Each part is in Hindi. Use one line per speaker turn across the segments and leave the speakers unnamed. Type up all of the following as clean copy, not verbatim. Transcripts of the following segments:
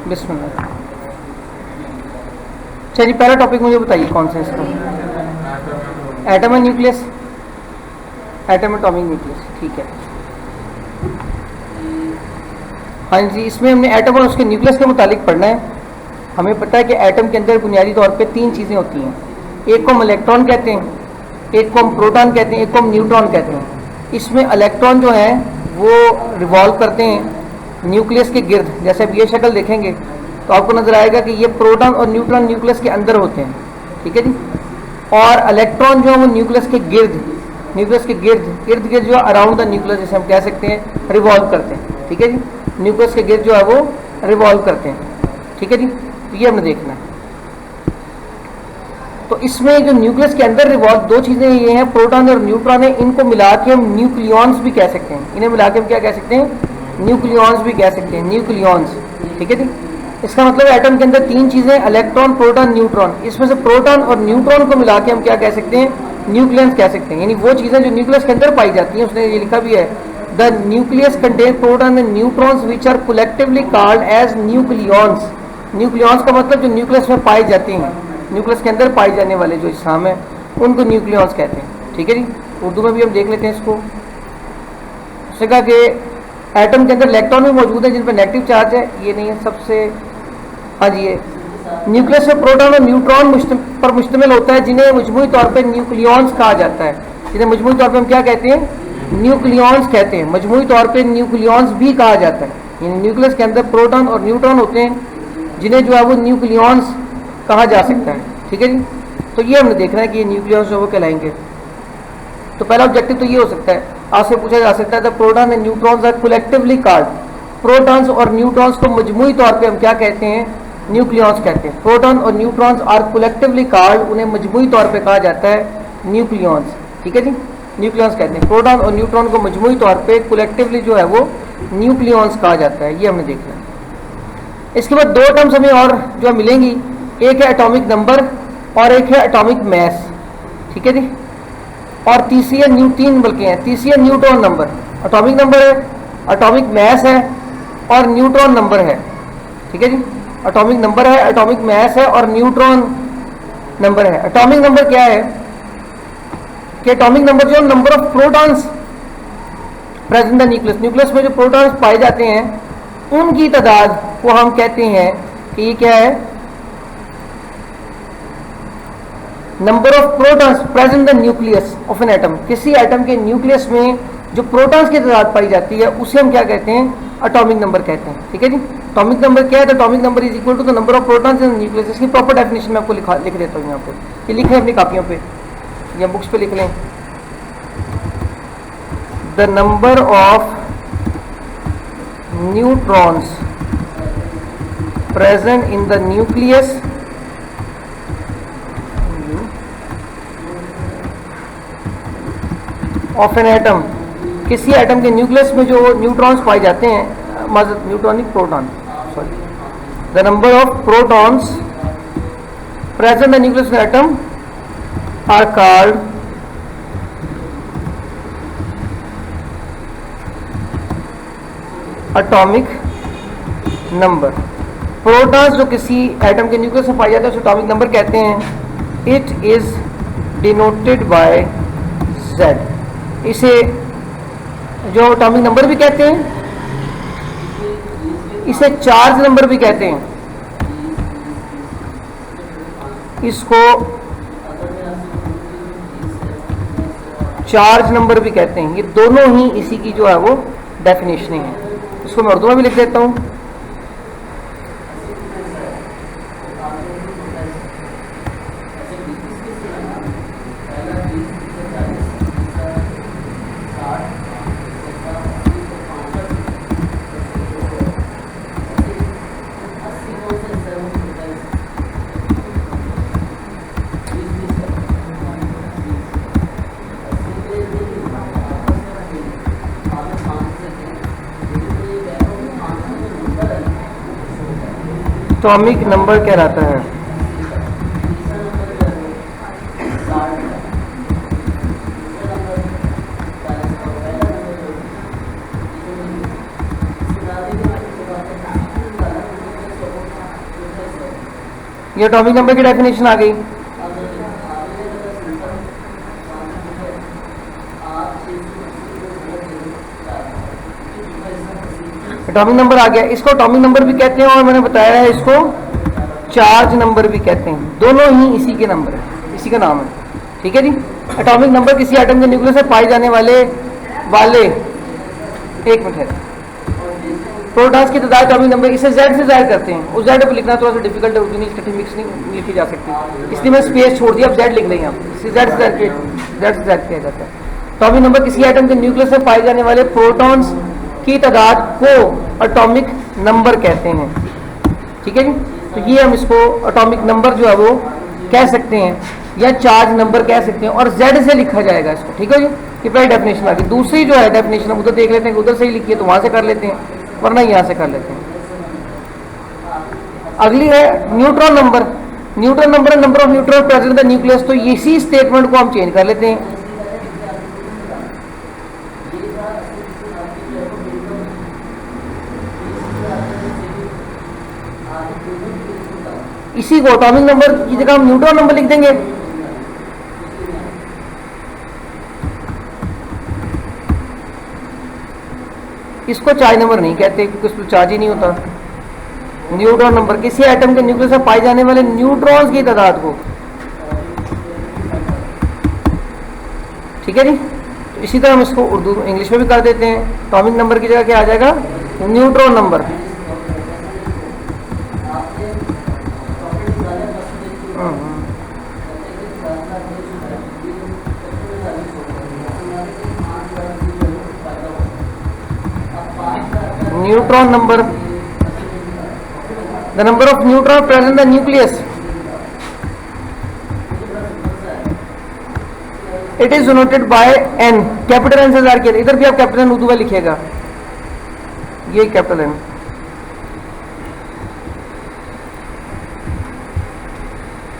बिस्मिल्लाह। चलिए पहला टॉपिक मुझे बताइए कौन सा इसका? Atom and nucleus, atom atomic nucleus, ठीक है। हाँ जी, इसमें हमने एटम और उसके न्यूक्लियस के मुतालिक पढ़ना है। हमें पता है कि एटम के अंदर बुनियादी तौर पे 3 चीज़ें होती हैं। एक को हम इलेक्ट्रॉन कहते हैं, एक को हम प्रोटॉन कहते हैं, एक को हम न्यूट्रॉन कहते हैं। इसमें इलेक्ट्रॉन जो है वो रिवॉल्व करते हैं न्यूक्लियस के गिर्द। जैसे अब ये शक्ल देखेंगे तो आपको नजर आएगा कि ये प्रोटॉन और न्यूट्रॉन न्यूक्लियस के अंदर होते हैं, ठीक है जी। और इलेक्ट्रॉन जो है वो न्यूक्लियस के गिर्द इर्द गिर्द जो अराउंड द न्यूक्लियस, जैसे हम कह सकते हैं, रिवॉल्व करते हैं, ठीक है जी। न्यूक्लियस के गिर्द जो है वो रिवॉल्व करते हैं, ठीक है जी। तो ये हमने देखना है। तो इसमें जो न्यूक्लियस के अंदर रिवॉल्व 2 चीजें ये हैं, प्रोटॉन और न्यूट्रॉन है। इनको मिला के हम न्यूक्लियॉन्स भी कह सकते हैं। इन्हें मिला के हम क्या कह सकते हैं? न्यूक्लियॉन्स भी कह सकते हैं, न्यूक्लियॉन्स, ठीक है जी। इसका मतलब एटम के अंदर 3 चीजें, इलेक्ट्रॉन, प्रोटॉन, न्यूट्रॉन। इसमें से प्रोटॉन और न्यूट्रॉन को मिला के हम क्या कह सकते हैं? न्यूक्लियस कह सकते हैं। यानी वो चीजें जो न्यूक्लियस के अंदर पाई जाती हैं। उसने ये लिखा भी है, the nucleus contain proton and neutrons which are collectively called as nucleons. Nucleons का मतलब जो न्यूक्लियस में पाई जाती हैं, न्यूक्लियस के अंदर पाए जाने वाले जो इस्हाम है उनको न्यूक्लियॉन्स कहते हैं, ठीक है जी। उर्दू में भी हम देख लेते हैं इसको। उसने कहा कि एटम के अंदर इलेक्ट्रॉन भी मौजूद है जिन पर नेगेटिव चार्ज है। ये नहीं है सबसे, हाँ जी, ये न्यूक्लियस में प्रोटॉन और न्यूट्रॉन पर मुश्तमिल होता है, जिन्हें मजमूई तौर पर न्यूक्लियॉन्स कहा जाता है। जिन्हें मजमूई तौर पर हम क्या कहते हैं? न्यूक्लियॉन्स कहते हैं। मजमूई तौर पर न्यूक्लियॉन्स भी कहा जाता है। यानी न्यूक्लियस के अंदर प्रोटॉन और न्यूट्रॉन होते हैं जिन्हें जो है वो न्यूक्लियॉन्स कहा जा सकता है, ठीक है जी। तो ये हमने देखना है कि ये न्यूक्लियॉन्स जो वो कहलाएंगे। तो पहला ऑब्जेक्टिव तो ये हो सकता है, आपसे पूछा जा सकता है the proton and neutrons are collectively called. Protons और न्यूट्रॉन्स को मजमूई तौर पे हम क्या कहते हैं? न्यूक्लियॉन्स कहते हैं। प्रोटॉन और न्यूट्रॉन्स आर कलेक्टिवली कॉल्ड, उन्हें मजमूई तौर पे कहा जाता है न्यूक्लियॉन्स, ठीक है जी। न्यूक्लियॉन्स कहते हैं। प्रोटॉन और न्यूट्रॉन को मजमूई तौर पे कलेक्टिवली जो है वो न्यूक्लियॉन्स कहा जाता है। ये हमने देखना है। इसके बाद 2 टर्म्स हमें और जो मिलेंगी, एक है एटॉमिक नंबर और एक है एटॉमिक मैस, ठीक है जी। और तीसरी है तीसरी है न्यूट्रॉन नंबर। एटॉमिक नंबर है, एटॉमिक मैस है और न्यूट्रॉन नंबर है, ठीक है जी। एटॉमिक नंबर है, एटॉमिक मैस है और न्यूट्रॉन नंबर है। एटॉमिक नंबर क्या है कि एटॉमिक नंबर जो number of protons present the nucleus, nucleus में जो प्रोटॉन्स पाए जाते हैं उनकी तादाद को हम कहते हैं कि ये क्या है? Number of protons present the nucleus of an atom. किसी एटम के न्यूक्लियस में जो प्रोटॉन्स की तादाद पाई जाती है उसे हम क्या कहते हैं? एटॉमिक नंबर कहते हैं, ठीक है जी। एटॉमिक नंबर क्या है? तो atomic number is equal to the number of protons in nucleus. इसकी प्रॉपर डेफिनेशन मैं आपको लिख देता हूँ यहाँ पे, ये लिखे अपनी कापियों पे या बुक्स पे लिख लें। The number of neutrons present in the nucleus of an atom. किसी एटम के न्यूक्लियस में जो न्यूट्रॉन्स पाए जाते हैं, न्यूट्रॉनिक proton, sorry, the number of protons present the nucleus atom are called atomic number. Protons जो किसी एटम के न्यूक्लियस में पाए जाते हैं उसे एटॉमिक नंबर कहते हैं। It is denoted bye Z। इसे जो एटॉमिक नंबर भी कहते हैं, इसे चार्ज नंबर भी कहते हैं। इसको चार्ज नंबर भी कहते हैं। ये दोनों ही इसी की जो है वो डेफिनेशन है। इसको मैं उर्दू में भी लिख देता हूं। एटॉमिक नंबर कहलाता है। ये एटॉमिक नंबर की डेफिनेशन आ गई। एटॉमिक नंबर आ गया, इसको एटॉमिक नंबर भी कहते हैं और मैंने बताया है इसको चार्ज नंबर भी कहते हैं, दोनों ही इसी के नंबर है, इसी का नाम है, ठीक है जी। एटॉमिक नंबर किसी एटम के न्यूक्लियस से पाए जाने वाले एक मिनट है, प्रोटॉन्स की तादाद एटॉमिक नंबर, इसे Z से जाहिर करते हैं। उस Z को लिखना थोड़ा सा डिफिकल्ट है, उतनी इकट्ठी मिक्स नहीं लिखी जा सकती, इसलिए मैं स्पेस छोड़ दिया, अब Z लिख लेंगे, आप इसे Z से जाहिर किया जाता है। एटॉमिक नंबर किसी एटम के न्यूक्लियस से पाए जाने वाले प्रोटॉन्स की तादाद को एटॉमिक नंबर कहते हैं, ठीक है जी। तो ये हम इसको एटॉमिक नंबर जो है वो कह सकते हैं या चार्ज नंबर कह सकते हैं, और Z से लिखा जाएगा इसको, ठीक है जी। ये पहली डेफिनेशन आ गई। दूसरी जो है डेफिनेशन हम उधर देख लेते हैं, उधर से ही लिखिए तो वहां से कर लेते हैं, वरना यहाँ से कर लेते हैं। अगली है न्यूट्रॉन नंबर। न्यूट्रॉन नंबर है number of neutron present in the nucleus. तो इसी स्टेटमेंट को हम चेंज कर लेते हैं, इसी को एटॉमिक नंबर की जगह हम न्यूट्रॉन नंबर लिख देंगे। इसको चार्ज नंबर नहीं कहते क्योंकि उसमें चार्ज ही नहीं होता। न्यूट्रॉन नंबर किसी एटम के न्यूक्लियस में पाए जाने वाले न्यूट्रॉन्स की तादाद को, ठीक है जी। तो इसी तरह हम इसको उर्दू इंग्लिश में भी कर देते हैं। एटॉमिक नंबर की जगह क्या आ जाएगा, neutron number. Neutron number, the number of neutron present in the nucleus, it is denoted by N, capital N से जाहिर किया। इधर भी आप कैपिटल N उर्दू में लिखिएगा, ये कैपिटल N।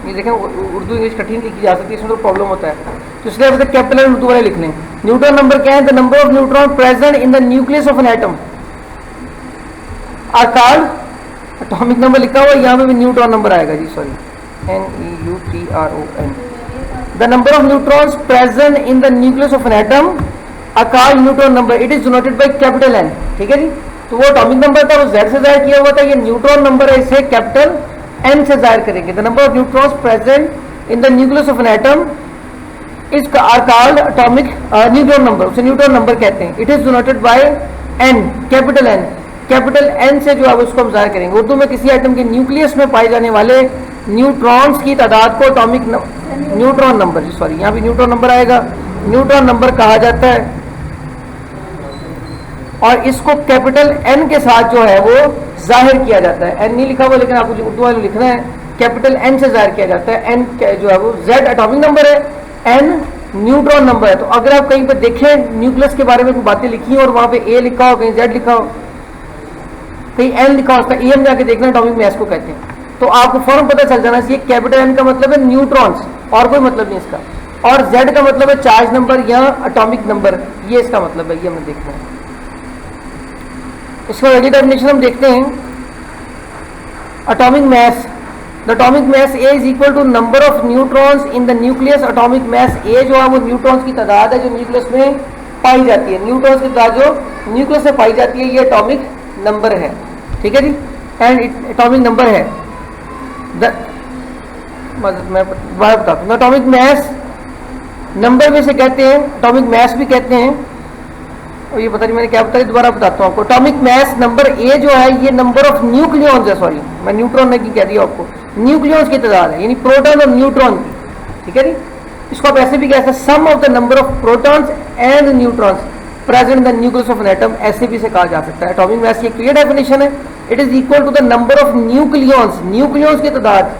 ये देखें उर्दू इंग्लिश कठिन लिखी जा सकती है, इसमें तो प्रॉब्लम होता है, तो इसलिए अभी तक कैपिटल N उर्दू वाले लिख लें। न्यूट्रॉन नंबर क्या है, the number of neutron present in the nucleus of an atom are called, atomic number लिखा हुआ यहाँ पे भी न्यूट्रॉन नंबर आएगा जी, sorry NEUTRON। The number of neutrons present in the nucleus of an atom are called neutron number, it is denoted by capital N, ठीक है जी। तो वो एटॉमिक नंबर था, वो Z से जाहिर किया हुआ था, ये न्यूट्रॉन नंबर है, इसे कैपिटल N से जाहिर करेंगे। The number of neutrons present in the nucleus of an atom is are called atomic neutron number, उसे न्यूट्रॉन नंबर कहते हैं। It is denoted by N, capital N। Capital N से जो है उसको हम जाहिर करेंगे। उर्दू में किसी एटम के न्यूक्लियस में पाए जाने वाले न्यूट्रॉन्स की तादाद को एटॉमिक न्यूट्रॉन नंबर, सॉरी यहाँ भी न्यूट्रॉन नंबर आएगा, न्यूट्रॉन नंबर कहा जाता है। और इसको कैपिटल N के साथ जो है वो जाहिर किया जाता है। N नहीं लिखा हुआ लेकिन आपको उर्दू वाले लिखना है, कैपिटल N से जाहिर किया जाता है। N जो है वो Z एटॉमिक नंबर है, N न्यूट्रॉन नंबर है। तो अगर आप कहीं पर देखें न्यूक्लियस के बारे में कुछ बातें लिखी और वहां पे A लिखा हो, कहीं Z लिखा हो, कहीं N लिखा हो, उसका E हम जाके देखना, एटॉमिक मास को कहते हैं। तो आपको फौरन पता चल जाना चाहिए कैपिटल N का मतलब है न्यूट्रॉन्स और कोई मतलब नहीं इसका, और Z का मतलब है चार्ज नंबर या एटॉमिक नंबर, ये इसका मतलब है, ये हमें देखना है। इसका अगली डेफिनेशन हम देखते हैं, atomic mass. The atomic mass A is equal to number of neutrons in the nucleus. Atomic mass A जो है वो न्यूट्रॉन्स की तादाद है जो न्यूक्लियस में पाई जाती है, न्यूट्रॉन्स की तादाद जो न्यूक्लियस में पाई जाती है, ये एटॉमिक नंबर है, ठीक है जी। एंड एटॉमिक नंबर है मैं बताता हूँ, एटॉमिक मास नंबर में से कहते हैं, एटॉमिक मास भी कहते हैं, और ये पता नहीं मैंने क्या बताया, दोबारा बताता हूँ आपको। एटॉमिक मास नंबर A जो है ये नंबर ऑफ न्यूक्लियॉन्स है, सॉरी मैं न्यूट्रॉन ने की कह दिया आपको, न्यूक्लियॉन्स की तादाद है, यानी प्रोटॉन और न्यूट्रॉन की, ठीक है जी। इसको आप ऐसे भी कह सकते हैं, sum of the number of protons and neutrons present in the nucleus of an atom, ऐसे भी से कहा जा सकता है। एटॉमिक मास की एक क्लियर डेफिनेशन है, it is equal to the number of nucleons, nucleons की तादाद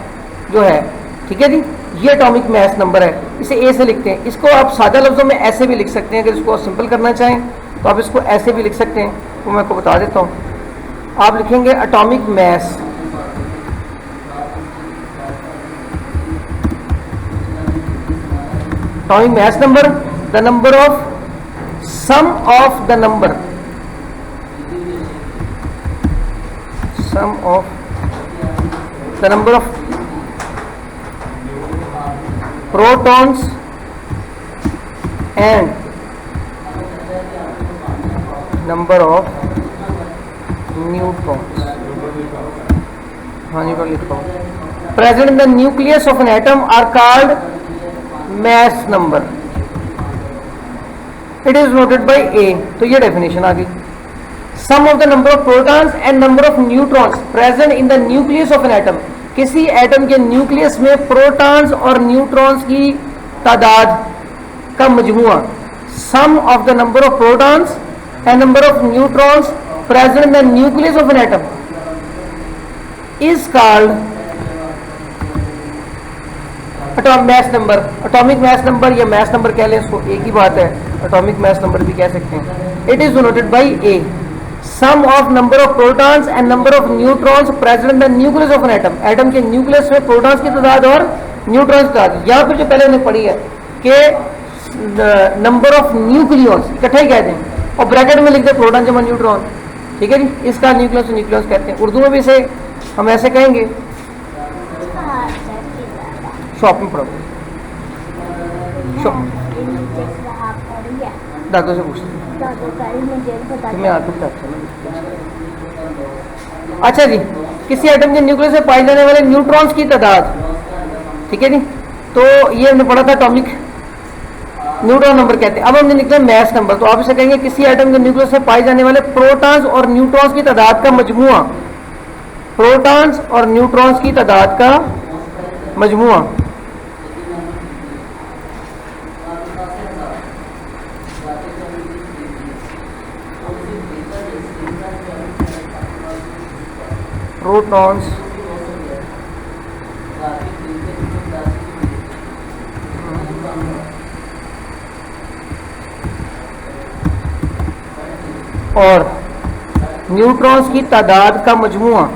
जो है, ठीक है जी, ये एटॉमिक मास नंबर है। इसे A से लिखते हैं। इसको आप सादा लफ्जों में ऐसे भी लिख सकते हैं, अगर इसको सिंपल करना चाहें तो आप इसको ऐसे भी लिख सकते हैं, तो मैं आपको बता देता हूँ। आप लिखेंगे atomic mass, atomic mass number, the number of sum of the number, sum of the number of protons and number of neutrons, हाँ जी लिखा present in the nucleus of an atom are called mass number. It is noted by A. तो ये डेफिनेशन आ गई. Sum of the number of protons and number of neutrons present in the nucleus of an atom. किसी एटम के न्यूक्लियस में प्रोटॉन्स और न्यूट्रॉन्स की तादाद का मजमुआ. Sum of the number of protons and number of neutrons present in the nucleus of an atom is called mass number. Atomic mass number या मैस नंबर कह लें इसको, एक ही बात है. एटॉमिक मैस नंबर भी कह सकते हैं. It is denoted by A. Sum of number of protons and number of neutrons present in the nucleus of an atom. Atom के न्यूक्लियस में प्रोटॉन्स की तादाद और न्यूट्रॉन्स की तादाद. यहाँ पर जो पहले हमने पढ़ी है कि नंबर ऑफ न्यूक्लियॉन्स इकट्ठा ही कह दें और ब्रैकेट में लिख दे प्रोटॉन जमा न्यूट्रॉन. ठीक है जी, इसका न्यूक्लियस न्यूक्लियस कहते हैं. उर्दू में भी इसे हम ऐसे कहेंगे. शॉप में पढ़ो, दादों से पूछते तुम्हें आता. अच्छा जी, किसी एटम के न्यूक्लियस में पाए जाने वाले न्यूट्रॉन्स की तादाद. ठीक है जी, तो ये हमने पढ़ा था एटॉमिक न्यूट्रॉन नंबर कहते हैं. अब हमने निकला मैस नंबर. तो आप इसे कहेंगे किसी एटम के न्यूक्लियस में पाए जाने वाले प्रोटॉन्स और न्यूट्रॉन्स की तादाद का मजमुआ. प्रोटॉन्स और न्यूट्रॉन्स की तादाद का मजमुआ. प्रोटॉन्स और न्यूट्रॉन्स की तादाद का मजमुआ.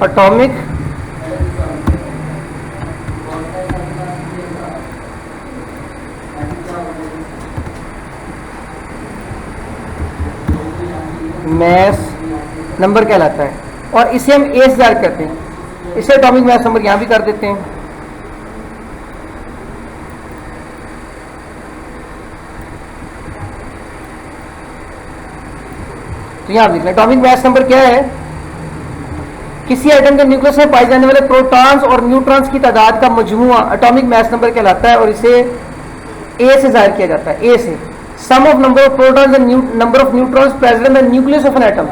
एटॉमिक मैस नंबर कहलाता है और इसे हम ए से जाहिर करते हैं. इसे एटॉमिक मैस नंबर यहां भी कर देते हैं. तो यहां लिखना एटॉमिक मैस नंबर क्या है. किसी एटम के न्यूक्लियस में पाए जाने वाले प्रोटॉन्स और न्यूट्रॉन्स की तादाद का मजमुआ एटॉमिक मैस नंबर कहलाता है और इसे ए से जाहिर किया जाता है. ए से sum of number of protons and number of neutrons present in the nucleus of an atom.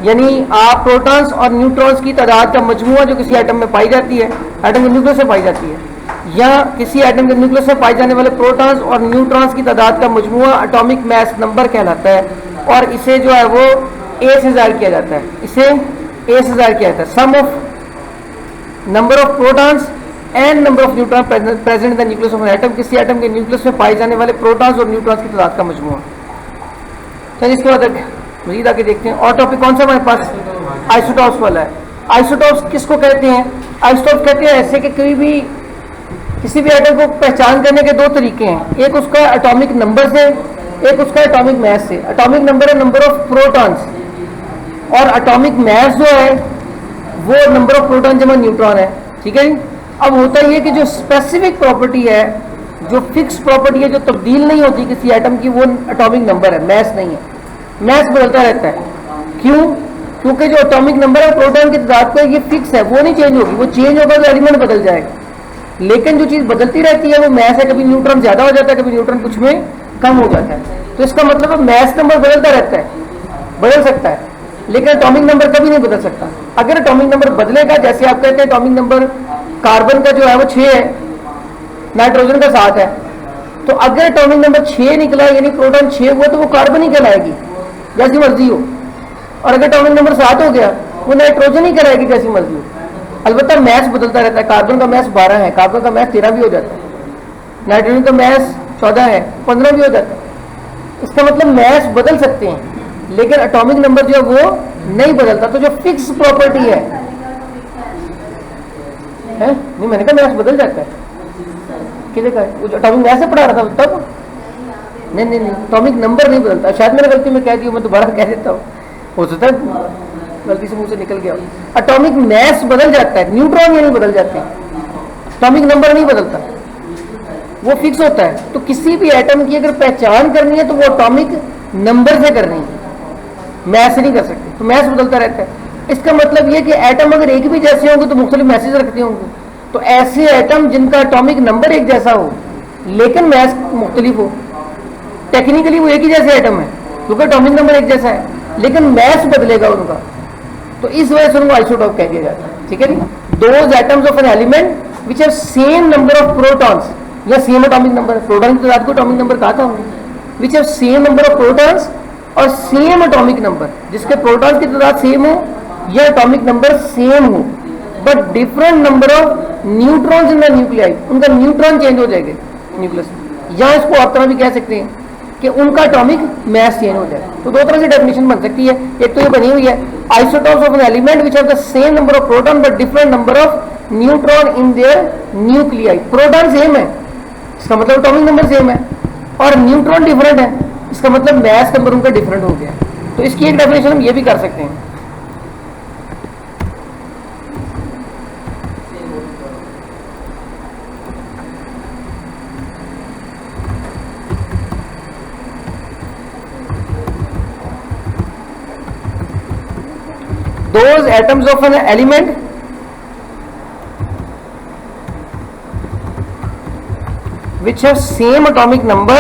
यानी आप प्रोटॉन्स और न्यूट्रॉन्स की तादाद का मजमुआ जो किसी एटम में पाई जाती है, एटम के न्यूक्लियस में पाई जाती है, या किसी एटम के न्यूक्लियस में पाए जाने वाले प्रोटॉन्स और न्यूट्रॉन्स की तादाद का मजमुआ एटॉमिक मैस नंबर कहलाता है और इसे जो है वो ए से जाहिर किया जाता है. इसे ए से जाहिर किया जाता है. Sum of number of protons and number of neutron present in the nucleus of an atom. किसी एटम के न्यूक्लियस में पाए जाने वाले प्रोटॉन्स और न्यूट्रॉन्स की तादाद का मजमुआ. चलिए इसके बाद मजीद आगे देखते हैं. और टॉपिक कौन सा हमारे पास? आइसोटॉप्स वाला है. आइसोटॉप्स किसको कहते हैं? आइसोटॉप्स कहते हैं ऐसे कि कोई भी किसी भी एटम को पहचान करने के दो तरीके हैं. एक उसका एटॉमिक नंबर से, एक उसका एटॉमिक मास से. एटॉमिक नंबर है नंबर ऑफ प्रोटॉन्स और एटॉमिक मास जो है वो नंबर ऑफ प्रोटॉन जमा न्यूट्रॉन है. ठीक है जी. अब होता ही है कि जो स्पेसिफिक प्रॉपर्टी है, जो फिक्स प्रॉपर्टी है, जो तब्दील नहीं होती किसी एटम की, वो एटॉमिक नंबर है, मास नहीं है. मास बदलता रहता है. क्यों? क्योंकि जो एटॉमिक नंबर है प्रोटॉन की तादाद का ये फिक्स है, वो नहीं चेंज होगी. वो चेंज होगा तो एलिमेंट बदल जाएगा. लेकिन जो चीज़ बदलती रहती है वो मास है. कभी न्यूट्रॉन ज़्यादा हो जाता है, कभी न्यूट्रॉन कुछ में कम हो जाता है. तो इसका मतलब मास नंबर बदलता रहता है, बदल सकता है, लेकिन एटॉमिक नंबर कभी नहीं बदल सकता. अगर एटॉमिक नंबर बदलेगा, जैसे आप कहते हैं एटॉमिक नंबर कार्बन का जो है वो 6 है, नाइट्रोजन का 7 है, तो अगर एटॉमिक नंबर 6 निकला यानी प्रोटॉन 6 हुआ तो वो कार्बन ही कहलाएगी जैसी मर्जी हो. और अगर एटॉमिक नंबर 7 हो गया वो नाइट्रोजन ही कहलाएगी जैसी मर्जी हो. अलबत्ता मैस बदलता रहता है. कार्बन का मैस 12 है, कार्बन का मैस 13 भी हो जाता है, नाइट्रोजन का मैस 14 है, 15 भी हो जाता है. इसका मतलब मैस बदल सकते हैं लेकिन एटॉमिक नंबर जो है वो नहीं बदलता. तो जो फिक्स प्रॉपर्टी है, है नहीं, मैंने कहा मैथ्स बदल जाता है। किसी का एटॉमिक मैथ्स से पढ़ा रहा था तब। नहीं नहीं नहीं, एटॉमिक नंबर नहीं बदलता। शायद मैंने गलती में कह दिया, मैं दोबारा कह देता हूँ, हो सकता है गलती से मुंह से निकल गया। एटॉमिक मैस बदल जाता है, न्यूट्रॉन ये नहीं बदल जाते, एटॉमिक नंबर नहीं बदलता, वो फिक्स होता है। तो किसी भी एटम की अगर पहचान करनी है तो वो एटॉमिक नंबर से करनी है, मैस से नहीं कर सकते। तो मैस बदलता रहता है। इसका मतलब ये कि एटम अगर एक भी जैसे होंगे तो मुख्तलिफ मैसेज रखते होंगे। तो ऐसे एटम जिनका एटॉमिक नंबर एक जैसा हो लेकिन मैस मुख्तलिफ हो, टेक्निकली वो एक ही जैसे एटम है क्योंकि एटॉमिक नंबर एक जैसा है, लेकिन मैस बदलेगा उनका, तो इस वजह से उनको आइसोटॉप कह दिया जाता है। ठीक है जी। Those atoms of an element which have same number of protons या सेम एटॉमिक नंबर, प्रोटॉन की तादाद को एटॉमिक नंबर कहा था हमने, which have same number of protons और सेम एटॉमिक नंबर, जिसके प्रोटॉन्स की तादाद सेम हो या एटॉमिक नंबर सेम हो, but different number of neutrons in the nuclei, उनका न्यूट्रॉन चेंज हो जाएगा न्यूक्लियस में। या इसको आप तरह भी कह सकते हैं कि उनका एटॉमिक मैस चेंज हो जाए। तो दो तरह से डेफिनेशन बन सकती है। एक तो ये बनी हुई है, isotopes of an element which have the same number of proton but different number of neutron in their nuclei. Proton same है, इसका मतलब एटॉमिक नंबर सेम है, और न्यूट्रॉन डिफरेंट है, इसका मतलब मैस नंबर उनका डिफरेंट हो गया। तो इसकी एक डेफिनेशन हम ये भी कर सकते हैं। Those atoms of an element which have same atomic number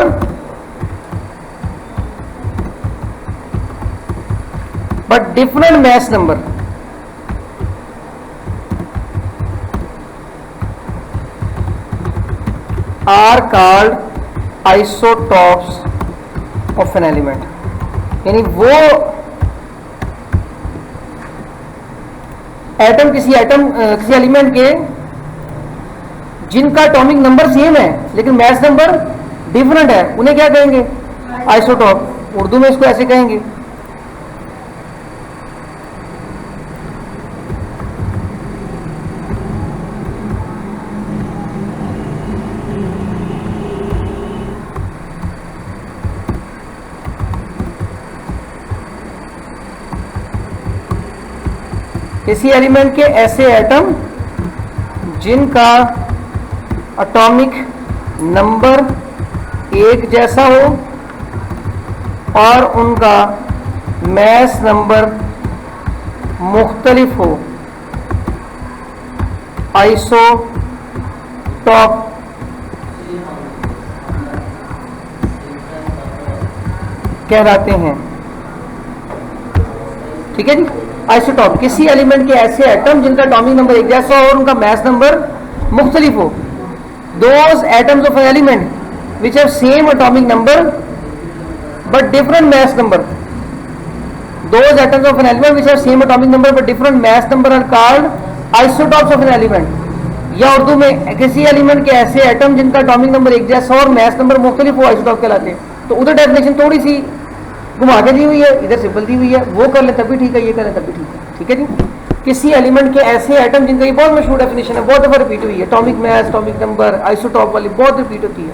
but different mass number are called isotopes of an element। यानी वो एटम किसी एलिमेंट के जिनका एटॉमिक नंबर सेम है लेकिन मैस नंबर डिफरेंट है, उन्हें क्या कहेंगे? आइसोटॉप। उर्दू में इसको ऐसे कहेंगे। किसी एलिमेंट के ऐसे एटम जिनका एटॉमिक नंबर एक जैसा हो और उनका मैस नंबर मुख्तलिफ हो, आइसोटॉप कहलाते हैं। ठीक है जी। आइसोटॉप किसी एलिमेंट के ऐसे एटम जिनका एटॉमिक नंबर एक जैसा हो और उनका मैस नंबर मुख्तलिफ हो। Those atoms of an element which have same atomic number but different mass number, those atoms of an element which have same atomic number but different mass number are called isotopes of an element. या उर्दू में किसी एलिमेंट के ऐसे एटम जिनका एटॉमिक नंबर एक जैसा और मैस नंबर मुख्तलिफ हो, आइसोटॉप कहलाते हैं। तो उधर डेफिनेशन थोड़ी सी घुमा के दी हुई है, इधर सिंपल दी हुई है, वो कर ले तब भी ठीक है, ये कर ले तब भी ठीक है। ठीक है जी। किसी एलिमेंट के ऐसे एटम जिनका ये बहुत मशहूर डेफिनेशन है, बहुत दफा रिपीट हुई है, atomic mass, atomic number, isotope वाली बहुत रिपीट होती है।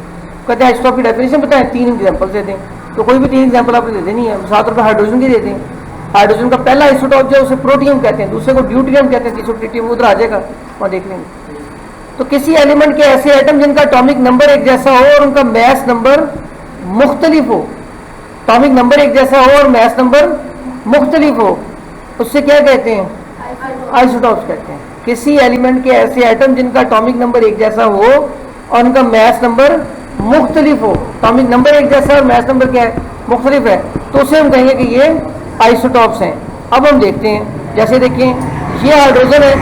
कहते हैं आइसोटॉप की डेफिनेशन बताएं, 3 एग्जांपल दे दें। तो कोई भी 3 एग्जांपल आपने दे देनी है। 7 रुपये हाइड्रोजन की दे दें। हाइड्रोजन का पहला आइसोटॉप जो है उसे प्रोटियम कहते हैं, दूसरे को ड्यूटेरियम कहते हैं, तीसरे ट्रिटियम, उधर आ जाएगा, वहाँ देख लेंगे। तो किसी एलिमेंट के ऐसे एटम जिनका एटॉमिक नंबर एक जैसा हो और उनका मैस नंबर मुख्तलिफ हो, एटॉमिक नंबर एक जैसा हो और मैस नंबर मुख्तलिफ हो, उससे क्या कहते हैं? आइसोटॉप्स कहते हैं। किसी एलिमेंट के ऐसे एटम जिनका एटॉमिक नंबर एक जैसा हो और उनका मैस नंबर मुख्तलिफ हो, एटॉमिक नंबर एक जैसा और मैस नंबर क्या है? मुख्तलिफ है, तो उसे हम कहेंगे कि ये आइसोटॉप्स हैं। अब हम देखते हैं, जैसे देखिए ये हाइड्रोजन है,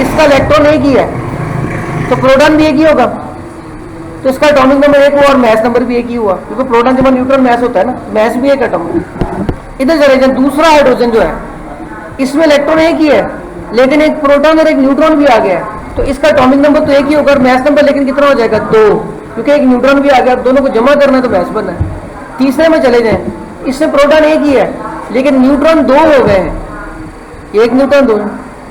इसका इलेक्ट्रॉन एक ही है, तो प्रोटॉन भी एक ही होगा, तो इसका एटॉमिक नंबर एक हुआ और मैस नंबर भी एक ही हुआ, क्योंकि प्रोटॉन जब न्यूट्रॉन मैस होता है ना, मैस भी एक एटम है। इधर चले दूसरा हाइड्रोजन जो है, इसमें इलेक्ट्रॉन एक ही है लेकिन एक प्रोटॉन और एक न्यूट्रॉन भी आ गया है, तो इसका एटॉमिक नंबर तो एक ही होगा और मैस नंबर लेकिन कितना हो जाएगा? 2, क्योंकि एक न्यूट्रॉन भी आ गया, दोनों को जमा करना है तो मैस बनना है। तीसरे में चले जाएं, इससे प्रोटॉन एक ही है लेकिन न्यूट्रॉन 2 हो गए हैं, एक न्यूट्रॉन 2,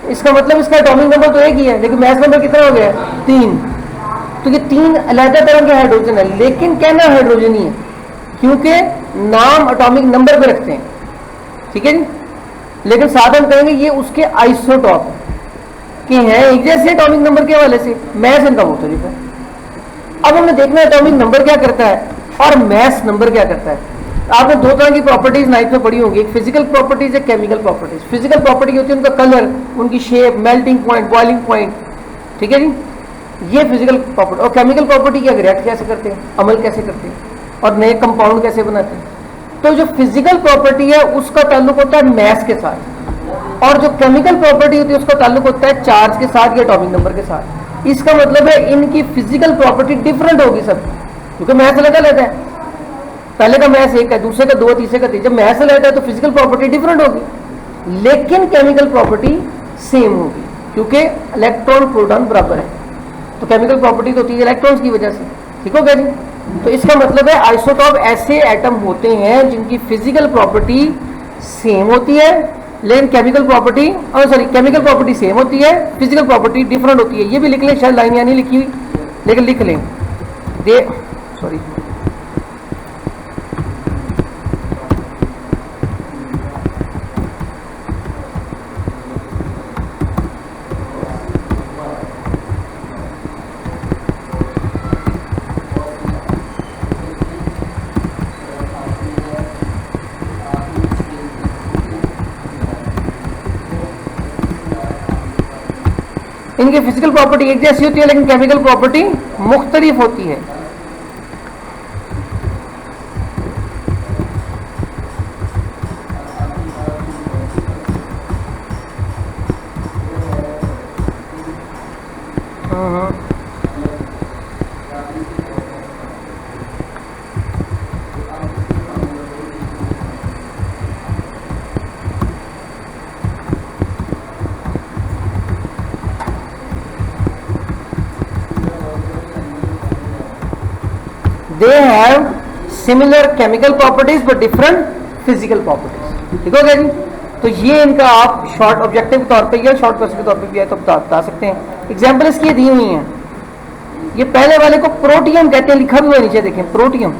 इसका मतलब इसका एटॉमिक नंबर तो एक ही है, लेकिन मास नंबर कितना हो गया? 3। तो ये 3 अलग तरह के हाइड्रोजन है, लेकिन कहना हाइड्रोजन ही है, क्योंकि नाम एटॉमिक नंबर पे रखते हैं, ठीक है जी। लेकिन साथ हम कहेंगे ये उसके आइसोटॉप के हैं, एक जैसे एटॉमिक नंबर के हवाले से, मैस इनका मुख्तलिफ है। अब हमें देखना है एटॉमिक नंबर क्या करता है और मैस नंबर क्या करता है। आपने दो तरह की प्रॉपर्टीज नाइट में पढ़ी होंगी, एक फिजिकल प्रॉपर्टीज, एक केमिकल प्रॉपर्टीज। फिजिकल प्रॉपर्टी होती है उनका कलर, उनकी shape, melting point, boiling point, ठीक है जी, ये फिजिकल प्रॉपर्टी। और केमिकल प्रॉपर्टी क्या, रिएक्ट कैसे करते हैं, अमल कैसे करते हैं और नए कंपाउंड कैसे बनाते हैं। तो जो फिजिकल प्रॉपर्टी है उसका ताल्लुक होता है मैस के साथ, और जो केमिकल प्रॉपर्टी होती है उसका ताल्लुक होता है चार्ज के साथ या एटॉमिक नंबर के साथ। इसका मतलब है इनकी फिजिकल प्रॉपर्टी डिफरेंट होगी सब, क्योंकि मैस अलग अलग है। पहले का मैस एक है, दूसरे का 2, तीसरे का 3। जब मैस अलग है तो फिजिकल प्रॉपर्टी डिफरेंट होगी, लेकिन केमिकल प्रॉपर्टी सेम होगी, क्योंकि इलेक्ट्रॉन प्रोटॉन बराबर है। तो केमिकल प्रॉपर्टी तो होती है इलेक्ट्रॉन्स की वजह से, ठीक हो गया जी। तो इसका मतलब है आइसोटॉप ऐसे एटम होते हैं जिनकी फिजिकल प्रॉपर्टी सेम होती है, लेकिन chemical property chemical property same होती है, फिजिकल प्रॉपर्टी डिफरेंट होती है। ये भी लिख लें, शायद लाइन यहाँ नहीं लिखी हुई, लेकिन लिख लें। सॉरी, इनकी फिजिकल प्रॉपर्टी एक जैसी होती है, लेकिन केमिकल प्रॉपर्टी मुख्तलिफ होती है। They have similar chemical properties but different physical properties, ठीक हो गया जी। तो ये इनका आप शॉर्ट ऑब्जेक्टिव के तौर पे या शॉर्ट क्वेश्चन के तौर पे भी है तो बता सकते हैं। एग्जाम्पल इसकी दी हुई हैं। ये पहले वाले को प्रोटियम कहते हैं, लिखा भी हुआ नीचे देखें, प्रोटियम,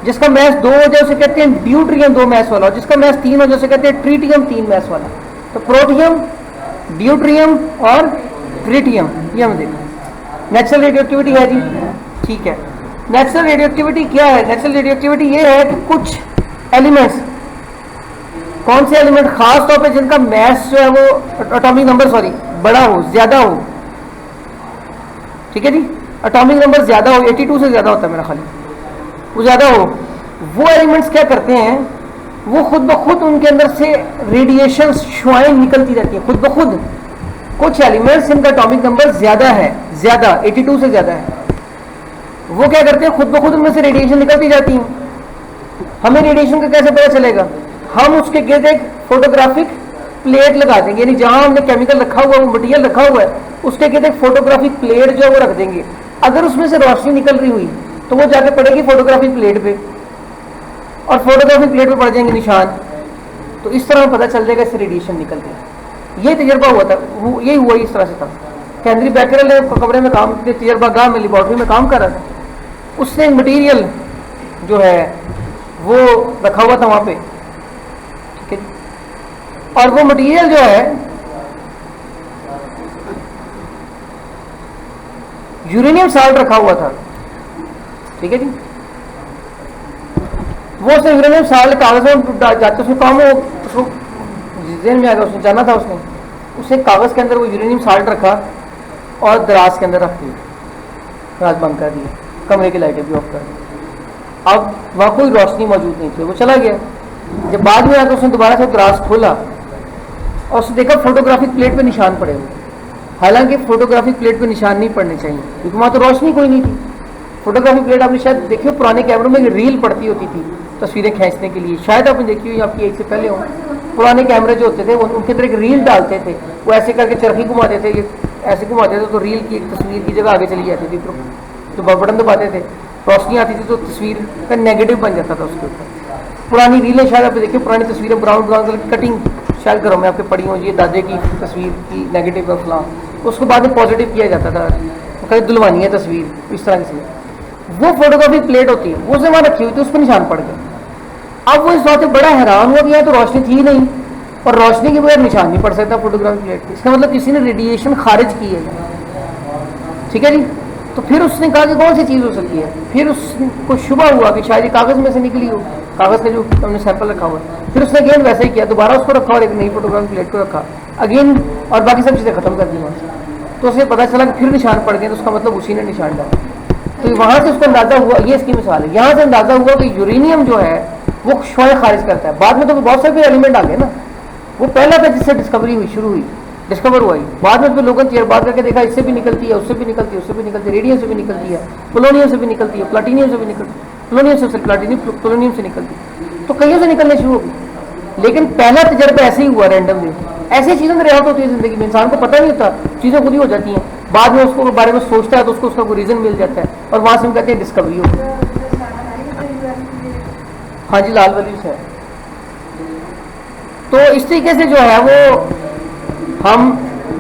जिसका मैस 2 हो जाए उसे कहते हैं ड्यूट्रियम 2 मैस वाला, और जिसका मैस 3 हो जाए उसे कहते हैं ट्रीटियम 3 मैस वाला। तो प्रोटियम, ड्यूट्रियम और ट्रीटियम, ये हम देखें। नेचुरल रेडियोएक्टिविटी है जी, ठीक है। नेचुरल रेडियोएक्टिविटी क्या है? नेचुरल रेडियोएक्टिविटी ये है कि कुछ एलिमेंट्स, कौन से एलिमेंट, खास तौर पे जिनका मैस जो है वो एटॉमिक नंबर बड़ा हो, ज्यादा हो, ठीक है जी, एटॉमिक नंबर ज्यादा हो, 82 से ज्यादा होता है मेरा ख्याल, वो ज्यादा हो, वो एलिमेंट्स क्या करते हैं, वो खुद ब खुद उनके अंदर से रेडिएशन शुआएं निकलती रहती है खुद ब खुद। कुछ एलिमेंट्स जिनका एटॉमिक नंबर ज्यादा है, ज्यादा 82 से ज्यादा है, वो क्या करते हैं खुद ब खुद उनमें से रेडिएशन निकलती जाती है। हमें रेडिएशन का कैसे पता चलेगा? हम उसके गिर्द एक फोटोग्राफिक प्लेट लगा देंगे, यानी जहां हमने केमिकल रखा हुआ है, वो मटेरियल रखा हुआ है, उसके गिर्द एक फोटोग्राफिक प्लेट जो है वो रख देंगे। अगर उसमें से रोशनी निकल रही हुई तो वो जाके पड़ेगी फोटोग्राफिक प्लेट पे, और फोटोग्राफिक प्लेट पे पड़ जाएंगे निशान। तो इस तरह पता चल जाएगा इससे रेडिएशन निकल गया। ये तजर्बा हुआ था, यही हुआ इस तरह से था। हेनरी बैकरेल ने कमरे में काम, तजर्बा गाह में लेबॉर्ट्री में काम कर रहा था, उसने मटेरियल जो है वो रखा हुआ था वहां पे, ठीक है, और वो मटेरियल जो है यूरेनियम साल्ट रखा हुआ था, ठीक है जी। वो उसने यूरेनियम साल्ट कागज में जाते उसमें काम, वो उसको जेल में आ गया, उसने जाना था, उसने कागज के अंदर वो यूरेनियम साल्ट रखा और दराज के अंदर रख दिया, दराज बंद कर दिया, कमरे की लाइटें भी ऑफ कर दी। अब वहाँ कोई रोशनी मौजूद नहीं थी, वो चला गया। जब बाद में आकर उसने दोबारा से दराज खोला और उसने देखा फोटोग्राफिक प्लेट पे निशान पड़े हुए। हालांकि फोटोग्राफिक प्लेट पे निशान नहीं पड़ने चाहिए, क्योंकि वहाँ तो रोशनी कोई नहीं थी। फोटोग्राफिक प्लेट आपने शायद देखी हो, पुराने कैमरों में रील पड़ती होती थी तस्वीरें खींचने के लिए, शायद आपने देखी हुई, आपकी एज से पहले हो। पुराने कैमरे जो होते थे उनके अंदर एक रील डालते थे, वो ऐसे करके चरखी घुमाते थे, ये ऐसे घुमाते थे तो रील की एक तस्वीर की जगह आगे चली जाती थी। तो बटन दबाते थे, रोशनी आती थी तो तस्वीर का नेगेटिव बन जाता था उसके ऊपर। पुरानी रीलें शायद आपने देखी, पुरानी तस्वीरें ब्राउन ब्राउन कलर की कटिंग शायद घरों में आपके पड़ी हो ये दादे की तस्वीर की नेगेटिव का फलां, उसको बाद में पॉजिटिव किया जाता था, कहीं दुलवानी है तस्वीर इस तरह से, वो फोटोग्राफी प्लेट होती है, वो उसने वहाँ रखी हुई थी, उस पर निशान पड़ गया। अब वो इस बात से बड़ा हैरान हुआ कि यहाँ तो रोशनी थी नहीं और रोशनी के बगैर निशान नहीं पड़ सकता फोटोग्राफी प्लेट पर, इसका मतलब किसी ने रेडिएशन खारिज की है, ठीक है जी। तो फिर उसने कहा कि कौन सी चीज़ हो सकती है, फिर उसको शुबा हुआ कि शायद ये कागज़ में से निकली हो, कागज़ का जो हमने सैंपल रखा हुआ है। फिर उसने अगेन वैसे ही किया, दोबारा उसको रखा और एक नई फोटोग्राफी प्लेट को रखा अगेन, और बाकी सब चीज़ें खत्म कर दी वहाँ से। तो उसे पता चला कि फिर निशान पड़ गए, तो उसका मतलब उसी ने निशान डाला। तो वहाँ से उसको अंदाज़ा हुआ, ये इसकी मिसाल है, यहाँ से अंदाज़ा हुआ कि यूरेनियम जो है वो शुआएं खारिज करता है। बाद में तो बहुत सारे एलिमेंट आ गए ना, वो पहला था जिससे डिस्कवरी हुई, शुरू हुई, डिस्कवर हुआ ही। बाद में फिर लोगों ने तजर्बात करके देखा इससे भी निकलती है, उससे भी निकलती है, उससे भी निकलती है, रेडियम से भी निकलती है, पोलोनियम से भी निकलती है, प्लाटीनियम से भी निकलती है, पोलोनियम से पोलोनियम से निकलती है, तो कईयों से निकलने शुरू हो गई। लेकिन पहला तजर्बा ऐसे ही हुआ रैंडमली। ऐसी चीज़ों में रियायत होती है ज़िंदगी में, इंसान को पता नहीं होता, चीज़ें खुद ही हो जाती हैं, बाद में उसको बारे में सोचता है तो उसको उसका कोई रीज़न मिल जाता है और वहाँ से हम कहते हैं डिस्कवरी हो गई। हाँ जी, लाल वाली है। तो इस तरीके से जो है वो हम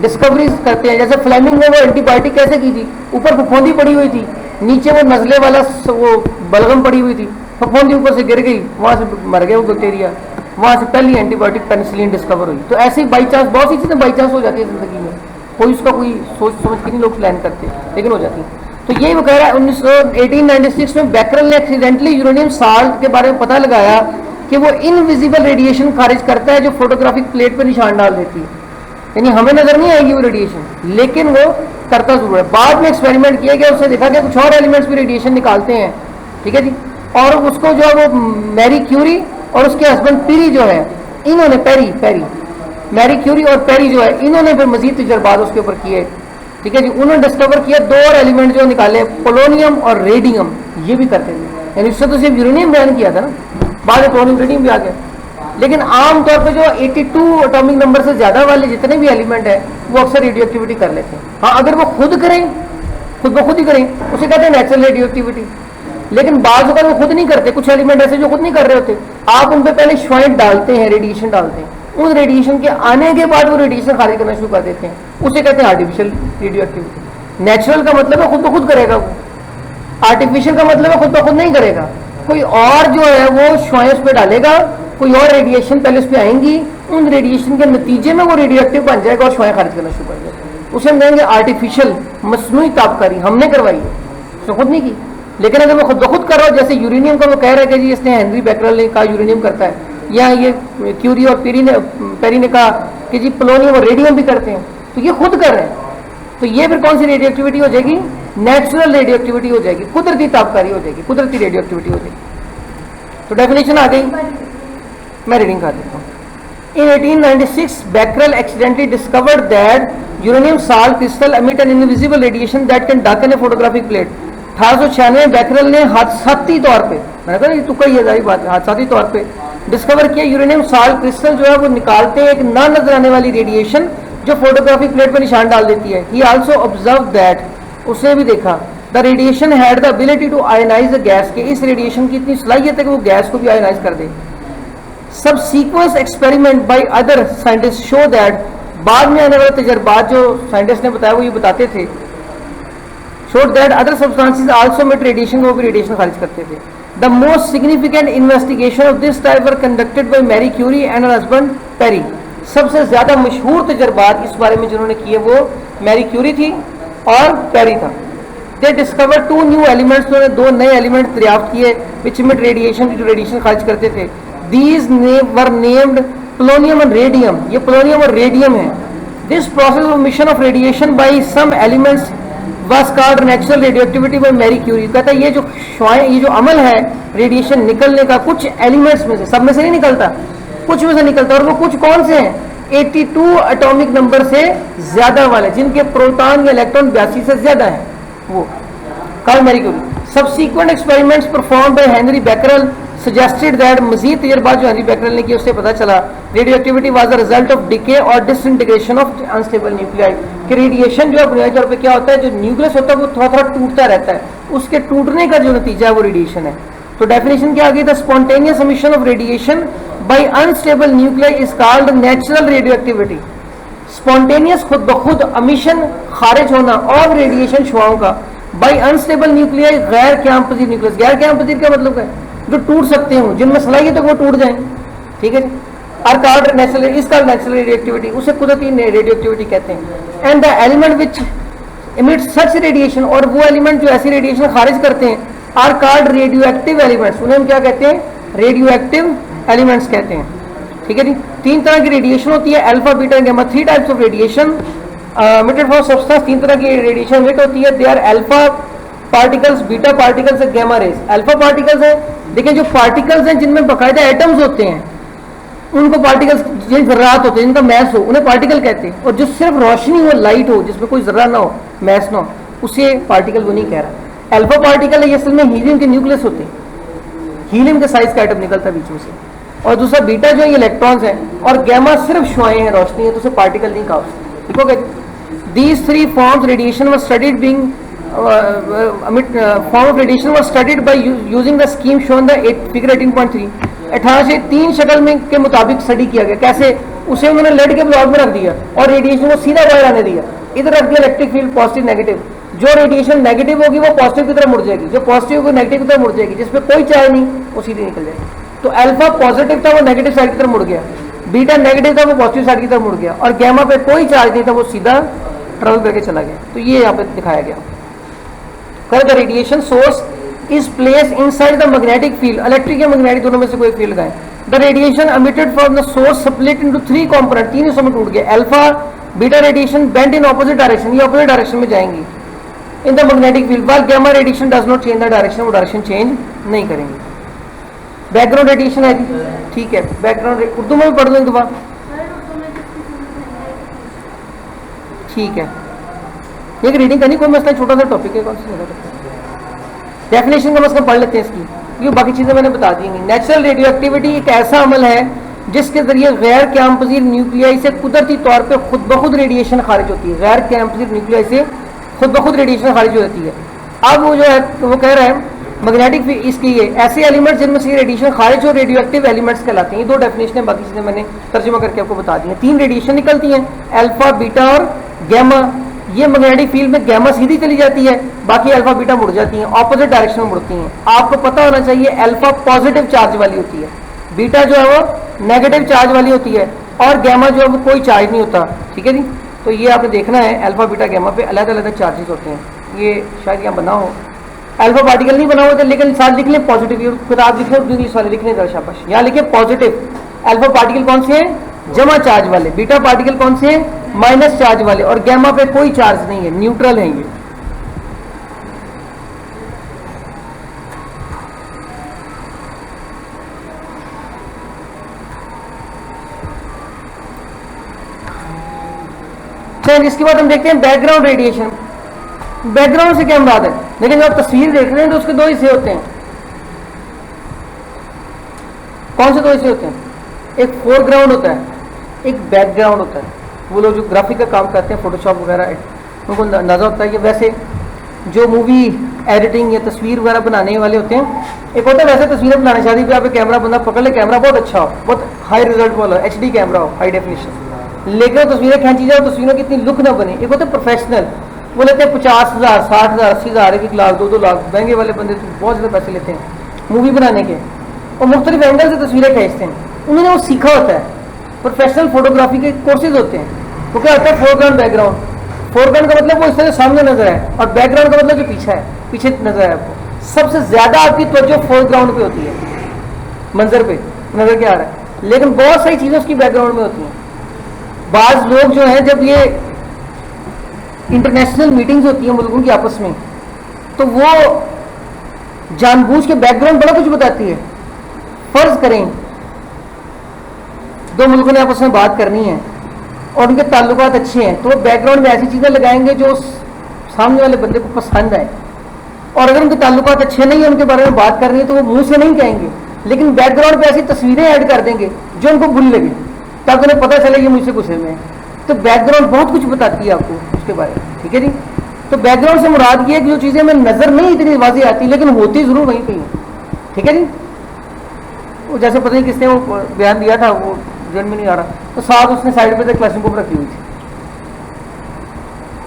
डिस्कवरीज करते हैं। जैसे फ्लेमिंग ने वो एंटीबायोटिक कैसे की थी, ऊपर फफूंदी पड़ी हुई थी, नीचे वो नजले वाला वो बलगम पड़ी हुई थी, फफूंदी ऊपर से गिर गई, वहाँ से मर गया वो बैक्टीरिया, वहाँ से पहली एंटीबायोटिक पेनिसिलिन डिस्कवर हुई। तो ऐसे ही बाई चांस बहुत सी चीज़ें बाई चांस हो जाती है ज़िंदगी में, कोई उसका कोई सोच समझ के नहीं लोग प्लान करते, लेकिन हो जाती है। तो यही वो कह रहा है 1896 में बैकरल ने एक्सीडेंटली यूरेनियम साल्ट के बारे में पता लगाया कि वो इनविजिबल रेडिएशन खारिज करता है जो फोटोग्राफिक प्लेट पर निशान डाल देती है, यानी हमें नजर नहीं आएगी वो रेडिएशन, लेकिन वो करता जरूर है। बाद में एक्सपेरिमेंट किया गया, उससे देखा गया कुछ और एलिमेंट्स भी रेडिएशन निकालते हैं, ठीक है जी। और उसको जो है वो मैरी क्यूरी और उसके हस्बैंड पेरी जो है, इन्होंने मैरी क्यूरी और पेरी जो है, इन्होंने फिर मजीद तजर्बात उसके ऊपर किए, ठीक है जी। उन्होंने डिस्कवर किया दो और एलिमेंट जो निकाले, पोलोनियम और रेडियम, ये भी करते थे। यानी उससे तो सिर्फ यूरेनियम बयान किया था ना, बाद में पोलोनियम रेडियम भी आ गया। लेकिन आमतौर पे जो 82 एटॉमिक नंबर से ज़्यादा वाले जितने भी एलिमेंट हैं वो अक्सर रेडियो एक्टिविटी कर लेते हैं। हाँ, अगर वो खुद करें, खुद ब खुद ही करें, उसे कहते हैं नेचुरल रेडियो एक्टिविटी। लेकिन बाज़ अगर वो खुद नहीं करते, कुछ एलिमेंट ऐसे जो खुद नहीं कर रहे होते, आप उन पर पहले श्वाइन डालते हैं, रेडिएशन डालते हैं, उन रेडिएशन के आने के बाद वो रेडिएशन खारिज करना शुरू कर देते हैं, उसे कहते हैं आर्टिफिशियल रेडियो एक्टिविटी। नेचुरल का मतलब है खुद ब खुद करेगा वो, आर्टिफिशियल का मतलब है खुद ब खुद नहीं करेगा, कोई और जो है वो श्वाइन उस पर डालेगा, कोई और रेडिएशन पहले उस पर आएंगी, उन रेडिएशन के नतीजे में वो रेडियो एक्टिव बन जाएगा और श्वाइन खारिज करना शुरू कर देगा। उसे हम कहेंगे आर्टिफिशियल, मसनूई ताबकारी, हमने करवाई है, उसने खुद नहीं की। लेकिन अगर वो खुद ब खुद कर रहा हो, जैसे यूरेनियम का वो कह रहा है कि जी इसने हेनरी बैकरल ने कहा यूरेनियम करता है, या ये क्यूरी और पेरी ने कहा कि जी पोलोनियम और रेडियम भी करते हैं, तो ये खुद कर रहे हैं, तो ये फिर कौन सी रेडियो एक्टिविटी हो जाएगी? नेचुरल रेडियो एक्टिविटी हो जाएगी, कुदरती ताबकारी हो जाएगी, कुदरती रेडियो एक्टिविटी हो जाएगी। तो डेफिनेशन आ गई, मैं रीडिंग कर देता हूँ। In 1896, Becquerel accidentally discovered that uranium salt crystal emit an invisible radiation that can darken a photographic plate. 1896 Becquerel ने हादसाती तौर पे, मैंने कहा ये तुक्का ही है, जारी बात है, हादसाती तौर पे डिस्कवर किया यूरेनियम साल्ट क्रिस्टल जो है वो निकालते हैं एक ना नजर आने वाली रेडिएशन जो फोटोग्राफिक प्लेट पर निशान डाल देती है। He also observed that, उसने भी देखा, the radiation had the ability to ionise the gas, के इस रेडिएशन की इतनी सलाहियत है कि वो गैस को भी आयनाइज कर दे। Subsequent experiment by other scientist show that, बाद में आने वाले तजर्बात जो साइंटिस्ट ने बताया वो ये बताते थे, showed that other substances also emit radiation, वो भी रेडिएशन खारिज करते थे। The most significant investigation of this type were conducted by Marie Curie and her husband Perry. सबसे ज्यादा मशहूर तजर्बात इस बारे में जिन्होंने किए वो मैरी क्यूरी थी और पेरी था। They discovered two new elements, उन्होंने दो नए एलिमेंट दरियाफ्त किए which emit radiation, जो रेडिएशन खारिज करते थे। These were named polonium and radium, ये पोलोनियम और रेडियम है। This process of emission of radiation by some elements was called natural radioactivity by Marie Curie। कहता है ये जो अमल है रेडिएशन निकलने का कुछ एलिमेंट्स में से, सब में से नहीं निकलता, कुछ में से निकलता, और वो कुछ कौन से हैं? 82 एटॉमिक नंबर से ज्यादा वाले, जिनके प्रोटॉन या इलेक्ट्रॉन 82 से ज्यादा है, वो called Marie Curie. Subsequent experiments perform by Henri Becquerel suggested that, मजीद तजर्बात जो हेनरी बैकरल ने किए उससे पता चला radioactivity was the result of decay और डिसइंटीग्रेशन ऑफ अनस्टेबल न्यूक्लियाई, कि रेडिएशन जो है बुनियादी तौर पे क्या होता है, जो न्यूक्लियस होता है वो थोड़ा थोड़ा टूटता रहता है, उसके टूटने का जो नतीजा है वो रेडिएशन है। तो डेफिनेशन क्या आ गई? The spontaneous emission of radiation by unstable nuclei is called natural radioactivity. Spontaneous खुद ब खुद एमिशन खारिज होना और रेडिएशन शुआओं का बाय अनस्टेबल न्यूक्लियाई, गैर क्याम-पज़ीर न्यूक्लियस। गैर क्याम-पज़ीर का मतलब है जो टूट सकते हो, जिनमें सलाहियत है वो टूट जाएं, ठीक है। आर कॉल्ड नेचुरल, इसका नेचुरल रेडियोएक्टिविटी, उसे कुदरती रेडियोएक्टिविटी कहते हैं। And the element which emit such radiation, और वो एलिमेंट जो ऐसी रेडिएशन खारिज करते हैं, आर कॉल्ड रेडियोएक्टिव एलिमेंट्स। उन्हें हम क्या कहते हैं? रेडियोएक्टिव एलिमेंट्स कहते हैं, ठीक है जी। तीन तरह की रेडिएशन होती है, alpha beta gamma, 3 types of radiation emitted from substance। तीन तरह की रेडिएशन एमिट होती है, they are alpha particles, beta particles, gamma rays. Alpha particles है, देखिए जो पार्टिकल्स हैं जिनमें बाकायदा एटम्स होते हैं उनको पार्टिकल्स, जिन जर्रात होते हैं जिनका मैस हो उन्हें पार्टिकल कहते हैं, और जो सिर्फ रोशनी हो, लाइट हो, जिसमें कोई जर्रा ना हो, मैस ना हो, उसे पार्टिकल वो नहीं कह रहा। अल्फा पार्टिकल है, ये असल में हीलियम के न्यूक्लियस होते हैं, हीलियम के साइज का एटम निकलता है बीच में से। और दूसरा बीटा जो है ये इलेक्ट्रॉन्स हैं, और गैमा सिर्फ शुआएं हैं, रोशनी है, तो उसे पार्टिकल नहीं कहा। ठीक हो गया। These 3 forms radiation was studied being form of radiation was studied by using the scheme shown the figure 18.3। 18 से 3 शक्ल में के मुताबिक स्टडी किया गया। कैसे? उसे उन्होंने लेड के ब्लॉक में रख दिया और रेडिएशन को सीधा बाहर आने दिया, इधर रख दिया इलेक्ट्रिक फील्ड पॉजिटिव नेगेटिव। जो रेडिएशन नेगेटिव होगी वो पॉजिटिव की तरफ मुड़ जाएगी, जो पॉजिटिव होगी नेगेटिव की तरफ मुड़ जाएगी, जिसपे कोई चार्ज नहीं वो सीधी निकल जाएगी। तो अल्फा पॉजिटिव था वो नेगेटिव साइड की तरफ मुड़ गया, बीटा नेगेटिव था वो पॉजिटिव साइड की तरफ मुड़ गया, और गैमा पे कोई चार्ज नहीं था वो सीधा ट्रेवल करके चला गया। तो ये यहाँ पे दिखाया गया। The radiation source is place inside the magnetic field, electric या मैग्नेटिक दोनों में से कोई फील्ड का है। The radiation emitted from the source split into 3 component, 3 हिस्सों में टूट गया। Alpha beta radiation bend in opposite direction, ये ऑपोजिट डायरेक्शन में जाएंगी in the magnetic field, while gamma radiation does not change the direction, वो डायरेक्शन चेंज नहीं करेंगे। बैकग्राउंड रेडिएशन है, ठीक है। बैकग्राउंड उर्दू में भी पढ़ दो एक दफा, ठीक है। ये रीडिंग करनी कोई मसला, छोटा सा टॉपिक है, कौन सा डेफिनेशन का मसला पढ़ लेते हैं इसकी, ये बाकी चीजें मैंने बता दी। नेचुरल रेडियोएक्टिविटी एक ऐसा अमल है जिसके जरिए गैर क्याम-पज़ीर न्यूक्लियाई से कुदरती तौर पे खुद ब खुद रेडिएशन खारिज होती है। गैर क्याम-पज़ीर न्यूक्लियाई से खुद ब खुद रेडिएशन खारिज हो जाती है। अब वो जो है वो कह रहा है मैग्नेटिक इसकी ये ऐसे एलिमेंट्स जिनमें से रेडिएशन खारिज और रेडियोएक्टिव एलिमेंट्स कहलाते हैं। ये 2 डेफिनेशन है, बाकी चीजें मैंने तर्जुमा करके आपको बता दी हैं। 3 रेडिएशन निकलती हैं, अल्फा बीटा और गैमा। ये मैग्नेटिक फील्ड में गैमा सीधी चली जाती है, बाकी अल्फा बीटा मुड़ जाती हैं, ऑपोजिट डायरेक्शन में मुड़ती हैं। आपको पता होना चाहिए अल्फा पॉजिटिव चार्ज वाली होती है, बीटा जो है वो नेगेटिव चार्ज वाली होती है, और गैमा जो है वो कोई चार्ज नहीं होता, ठीक है जी। तो ये आपने देखना है, अल्फा बीटा गैमा पे अलग अलग चार्जेस होते हैं। ये शायद यहाँ बना हो, अल्फा पार्टिकल नहीं बना होता, लेकिन साथ लिख लें पॉजिटिव, किताब लिख लें इंग्लिश वाले लिखने का शाबाश, यहाँ लिखे पॉजिटिव। अल्फा पार्टिकल कौन से हैं? जमा चार्ज वाले। बीटा पार्टिकल कौन से हैं? माइनस चार्ज वाले। और गैमा पे कोई चार्ज नहीं है, न्यूट्रल है ये। चलिए इसके बाद हम देखते हैं बैकग्राउंड रेडिएशन। बैकग्राउंड से क्या मुराद है? लेकिन जब आप तस्वीर देख रहे हैं तो उसके 2 हिस्से होते हैं। कौन से 2 हिस्से होते हैं? एक फोरग्राउंड होता है, एक बैकग्राउंड होता है। वो लोग जो ग्राफिक का काम करते हैं, फोटोशॉप वगैरह, उनको अंदाजा होता है कि वैसे जो मूवी एडिटिंग या तस्वीर वगैरह बनाने वाले होते हैं, एक होता है वैसे तस्वीरें बनाने, शादी पे आप एक कैमरा बंदा पकड़ ले, कैमरा बहुत अच्छा हो, बहुत हाई रिजल्ट वाला HD कैमरा हो, हाई डेफिनेशन, लेकिन तस्वीरें खींची जाओ, तस्वीरों की इतनी लुक ना बने। एक होता है प्रोफेशनल, वो लेते हैं 50,000, 60,000, 80,000, 1 लाख, 2 लाख, महंगे वाले बंदे तो बहुत ज़्यादा पैसे लेते हैं मूवी बनाने के, और मुख्तलिफ एंगल से तस्वीरें खींचते हैं। उन्होंने वो सीखा होता है, प्रोफेशनल फोटोग्राफी के कोर्सेज होते हैं। वो क्या होता है? Foreground background. फोरग्राउंड का मतलब वो इस तरह सामने नजर है, और बैकग्राउंड का मतलब जो पीछे है, पीछे नजर है आपको। सबसे ज्यादा आपकी तवज्जो फोरग्राउंड पे होती है, मंजर पे नजर क्या आ रहा है, लेकिन बहुत सारी चीजें उसकी बैकग्राउंड में होती हैं। बाज लोग जो हैं, जब ये इंटरनेशनल मीटिंग्स होती हैं मुल्कों की आपस में, तो वो जानबूझ के बैकग्राउंड बड़ा कुछ बताती है। फर्ज करें 2 मुल्कों ने आपस में बात करनी है और उनके ताल्लुकात अच्छे हैं, तो वो बैकग्राउंड में ऐसी चीज़ें लगाएंगे जो सामने वाले बंदे को पसंद आए। और अगर उनके ताल्लुकात अच्छे नहीं है, उनके बारे में बात करनी है, तो वो मुंह से नहीं कहेंगे, लेकिन बैकग्राउंड पे ऐसी तस्वीरें ऐड कर देंगे जो उनको बुरी लगे, ताकि उन्हें पता चले कि मुझसे गुस्से में है। तो बैकग्राउंड बहुत कुछ बताती है आपको उसके बारे में, ठीक है जी। तो बैकग्राउंड से मुराद ये है कि जो चीज़ें में नज़र नहीं इतनी वाज़ेह आती, लेकिन होती ज़रूर वहीं पे हैं। ठीक है जी। वो जैसे पता नहीं किसने वो बयान दिया था, वो जन में नहीं आ रहा, तो साथ उसने साइड पे क्लैशनिकोव रखी हुई थी,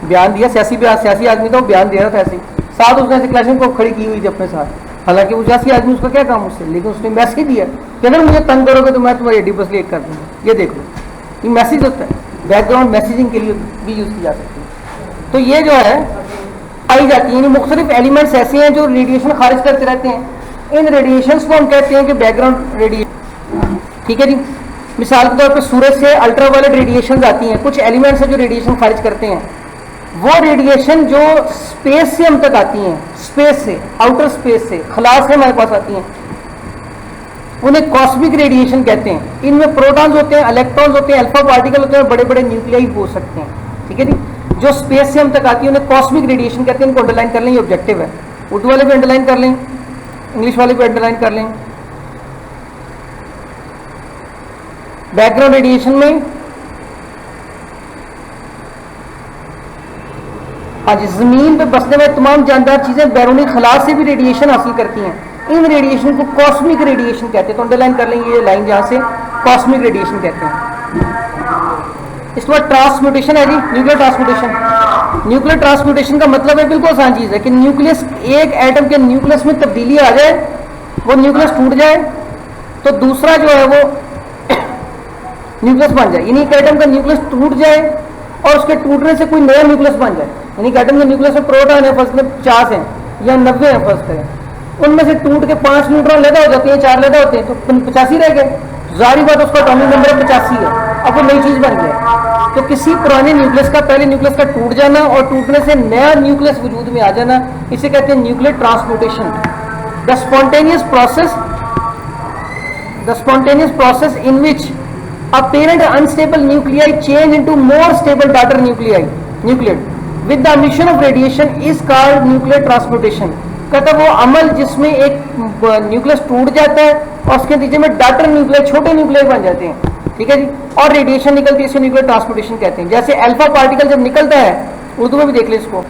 बयान दिया, सियासी आदमी था, वो बयान दे रहा था ऐसे ही, साथ उसने ऐसे क्लैशनिकोव खड़ी की हुई थी अपने साथ। हालांकि वो सियासी आदमी, उसका क्या काम उससे, लेकिन उसने मैसेज दिया कि अगर मुझे तंग करोगे तो मैं तुम्हारी डिपस एक कर दूंगा। ये देख लो, ये मैसेज होता है, बैकग्राउंड मैसेजिंग के लिए भी यूज की जा सकती है। तो ये जो है पाई जाती है, मुख्तलिफ एलिमेंट्स ऐसे हैं जो रेडिएशन खारिज करते रहते हैं। इन रेडिएशंस को हम कहते हैं कि बैकग्राउंड रेडिएशन। ठीक है जी। मिसाल के तौर पे सूरज से अल्ट्रावायलेट रेडिएशन आती हैं, कुछ एलिमेंट्स हैं जो रेडिएशन खारिज करते हैं। वो रेडिएशन जो स्पेस से हम तक आती हैं, स्पेस से, आउटर स्पेस से, खला से हमारे पास आती हैं, उन्हें कॉस्मिक रेडिएशन कहते हैं। इनमें प्रोटॉन्स होते हैं, इलेक्ट्रॉन्स होते हैं, अल्फा पार्टिकल होते हैं, बड़े बड़े न्यूक्लियाई हो सकते हैं। ठीक है जी। जो स्पेस से हम तक आती है उन्हें कॉस्मिक रेडिएशन कहते हैं। इनको अंडरलाइन कर लें, ये ऑब्जेक्टिव है। उर्दू वाले भी अंडरलाइन कर लें, इंग्लिश वाले भी अंडरलाइन कर लें। बैकग्राउंड रेडिएशन में आज जमीन पे बसने वाले तमाम जानदार चीजें बैरूनी खला से भी रेडिएशन हासिल करती हैं। इन रेडिएशन को कॉस्मिक रेडिएशन कहते हैं। तो अंडरलाइन कर लेंगे ये लाइन, जहां से कॉस्मिक रेडिएशन कहते हैं। इसके बाद ट्रांसम्यूटेशन है जी, न्यूक्लियर ट्रांसम्यूटेशन। न्यूक्लियर ट्रांसम्यूटेशन का मतलब है, बिल्कुल आसान चीज है कि न्यूक्लियस, एक एटम के न्यूक्लियस में तब्दीली आ जाए, वो न्यूक्लियस टूट जाए तो दूसरा जो है वो न्यूक्लियस बन जाए। यानी एक एटम का न्यूक्लियस टूट जाए और उसके टूटने से कोई नया न्यूक्लियस बन जाए। यानी कि एटम के न्यूक्लियस में प्रोटॉन है, फर्स्ट में 50 हैं या 90 हैं फर्स्ट है, उनमें से टूट के 5 न्यूट्रॉन लैदा हो जाते हैं, 4 लैदा होते हैं, तो 85 रह गए। जारी बात, उसका एटॉमिक नंबर 85 है, अब वो नई चीज बन गया। तो किसी पुराने न्यूक्लियस का, पहले न्यूक्लियस का टूट जाना और टूटने से नया न्यूक्लियस वजूद में आ जाना, इसे कहते हैं nuclear transmutation. The spontaneous process in which a parent unstable nuclei change into more stable daughter nucleate with the emission of radiation is called nuclear transmutation। कहता वो अमल जिसमें एक न्यूक्लियस टूट जाता है और उसके नतीजे में डाटर न्यूक्लियर, छोटे न्यूक्लियर बन जाते हैं। ठीक है जी। और रेडिएशन निकलती है, इसे न्यूक्लियर ट्रांसमुटेशन कहते हैं। जैसे अल्फा पार्टिकल जब निकलता है, उर्दू में भी देख ले इसको,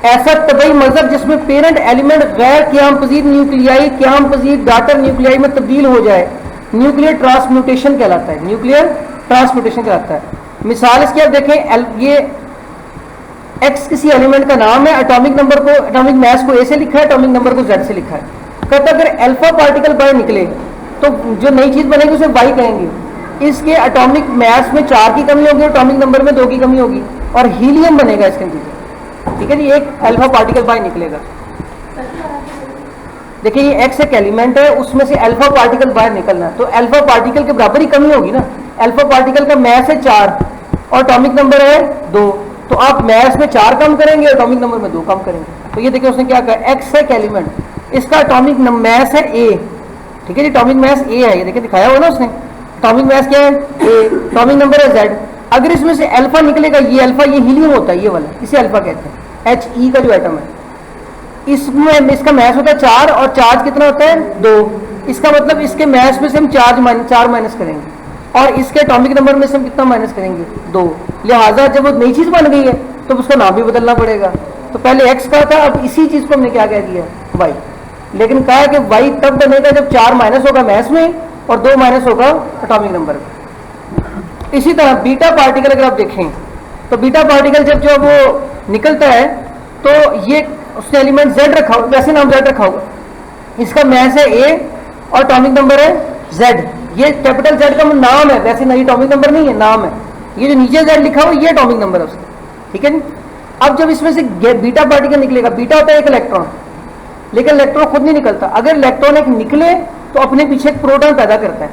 ऐसा तबई मजहब जिसमें पेरेंट एलिमेंट गैर क्याम पजीर न्यूक्लियाई क्याम पजीर डाटर न्यूक्लियाई में तब्दील हो जाए, न्यूक्लियर ट्रांसम्यूटेशन कहलाता है। न्यूक्लियर ट्रांसम्यूटेशन कहलाता है। मिसाल इसकी आप देखें, ये एक्स किसी एलिमेंट का नाम है, एटॉमिक नंबर को, एटॉमिक मास को ए से लिखा है, एटॉमिक नंबर को जेड से लिखा है। कहता अगर अल्फा पार्टिकल बाहर निकले तो जो नई चीज बनेगी उसे वाई कहेंगे। इसके एटॉमिक मास में 4 की कमी होगी, एटॉमिक नंबर में 2 की कमी होगी और हीलियम बनेगा इसके अंदर। ठीक है जी। एक अल्फा पार्टिकल बाहर निकलेगा। देखिए ये एक्स एक एलिमेंट है, उसमें से अल्फा पार्टिकल बाहर निकलना है, तो अल्फा पार्टिकल के बराबर ही कमी होगी ना। अल्फा पार्टिकल का मास है 4 और एटॉमिक नंबर है 2, तो आप मास में 4 कम करेंगे, एटॉमिक नंबर में 2 कम करेंगे। तो ये देखिए उसने क्या कहा, एक्स एक एलिमेंट, इसका एटॉमिक मास है ए। ठीक है जी। एटॉमिक मास ए है, ये देखिए दिखाया हुआ ना उसने। एटॉमिक मास क्या है, ए। एटॉमिक नंबर है जेड। अगर इसमें से अल्फा निकलेगा, ये अल्फा, ये हीलियम होता है, ये वाला, इसे अल्फा कहते हैं। एच ई का जो एटम है, इसमें इसका मास होता है 4 और चार्ज कितना होता है 2। इसका मतलब इसके मास में से हम 4 माइनस करेंगे और इसके एटॉमिक नंबर में से हम कितना माइनस करेंगे 2। लिहाजा जब वो नई चीज बन गई है तो उसका नाम भी बदलना पड़ेगा। तो पहले एक्स का था, अब इसी चीज को हमने क्या कह दिया, वाई। लेकिन कहा कि वाई तब बनेगा जब 4 माइनस होगा मास में और 2 माइनस होगा एटॉमिक नंबर में। इसी तरह बीटा पार्टिकल अगर आप देखें तो बीटा पार्टिकल जब वो निकलता है तो ये उसने एलिमेंट जेड रखा होगा, वैसे नाम जेड रखा होगा, इसका मास है ए और एटॉमिक नंबर है जेड। ये कैपिटल जेड का नाम है, वैसे नहीं एटॉमिक नंबर नहीं है, नाम है। ये जो नीचे जेड लिखा हुआ ये एटॉमिक नंबर है उसका। ठीक है जी। अब जब इसमें से बीटा पार्टिकल निकलेगा, बीटा होता है एक इलेक्ट्रॉन, लेकिन इलेक्ट्रॉन खुद नहीं निकलता। अगर इलेक्ट्रॉन एक निकले तो अपने पीछे एक प्रोटॉन पैदा करता है,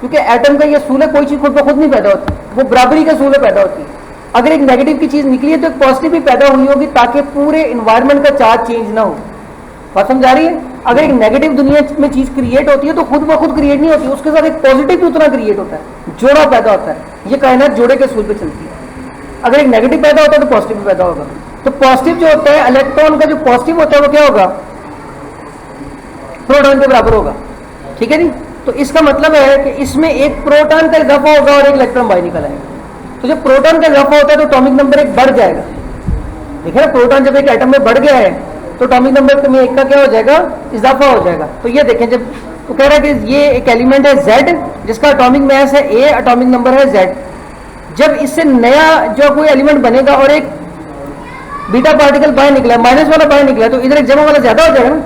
क्योंकि एटम का ये सूल है, कोई चीज खुद ब खुद नहीं पैदा होती, वो बराबरी के सूल पैदा होती है। अगर एक नेगेटिव की चीज निकली है तो एक पॉजिटिव भी पैदा हुई होगी, ताकि पूरे इन्वायरमेंट का चार्ज चेंज ना हो। बात समझ आ रही है। अगर एक नेगेटिव दुनिया में चीज क्रिएट होती है तो खुद ब खुद क्रिएट नहीं होती, उसके साथ एक पॉजिटिव भी उतना क्रिएट होता है, जोड़ा पैदा होता है। ये कायनात जोड़े के सूल पे चलती है। अगर एक नेगेटिव पैदा होता है तो पॉजिटिव भी पैदा होगा। तो पॉजिटिव जो होता है, इलेक्ट्रॉन का जो पॉजिटिव होता है वो क्या होगा, प्रोटॉन के बराबर होगा। ठीक है जी। तो इसका मतलब है कि इसमें एक प्रोटॉन का इजाफा होगा और एक इलेक्ट्रॉन बाहर निकल आएगा। तो जब प्रोटॉन का इजाफा होता है तो एटॉमिक नंबर 1 बढ़ जाएगा। देखिए ना, प्रोटॉन जब एक एटम में बढ़ गया है तो एटॉमिक नंबर में एक का क्या हो जाएगा, इजाफा हो जाएगा। तो ये देखें, जब तो कह रहा है कि ये एक एलिमेंट है Z जिसका एटॉमिक मास है A, एटॉमिक नंबर है Z। जब इससे नया जो कोई एलिमेंट बनेगा और एक बीटा पार्टिकल बाहर निकला, माइनस वाला बाहर निकला, तो इधर एक जमा वाला ज्यादा हो जाएगा ना।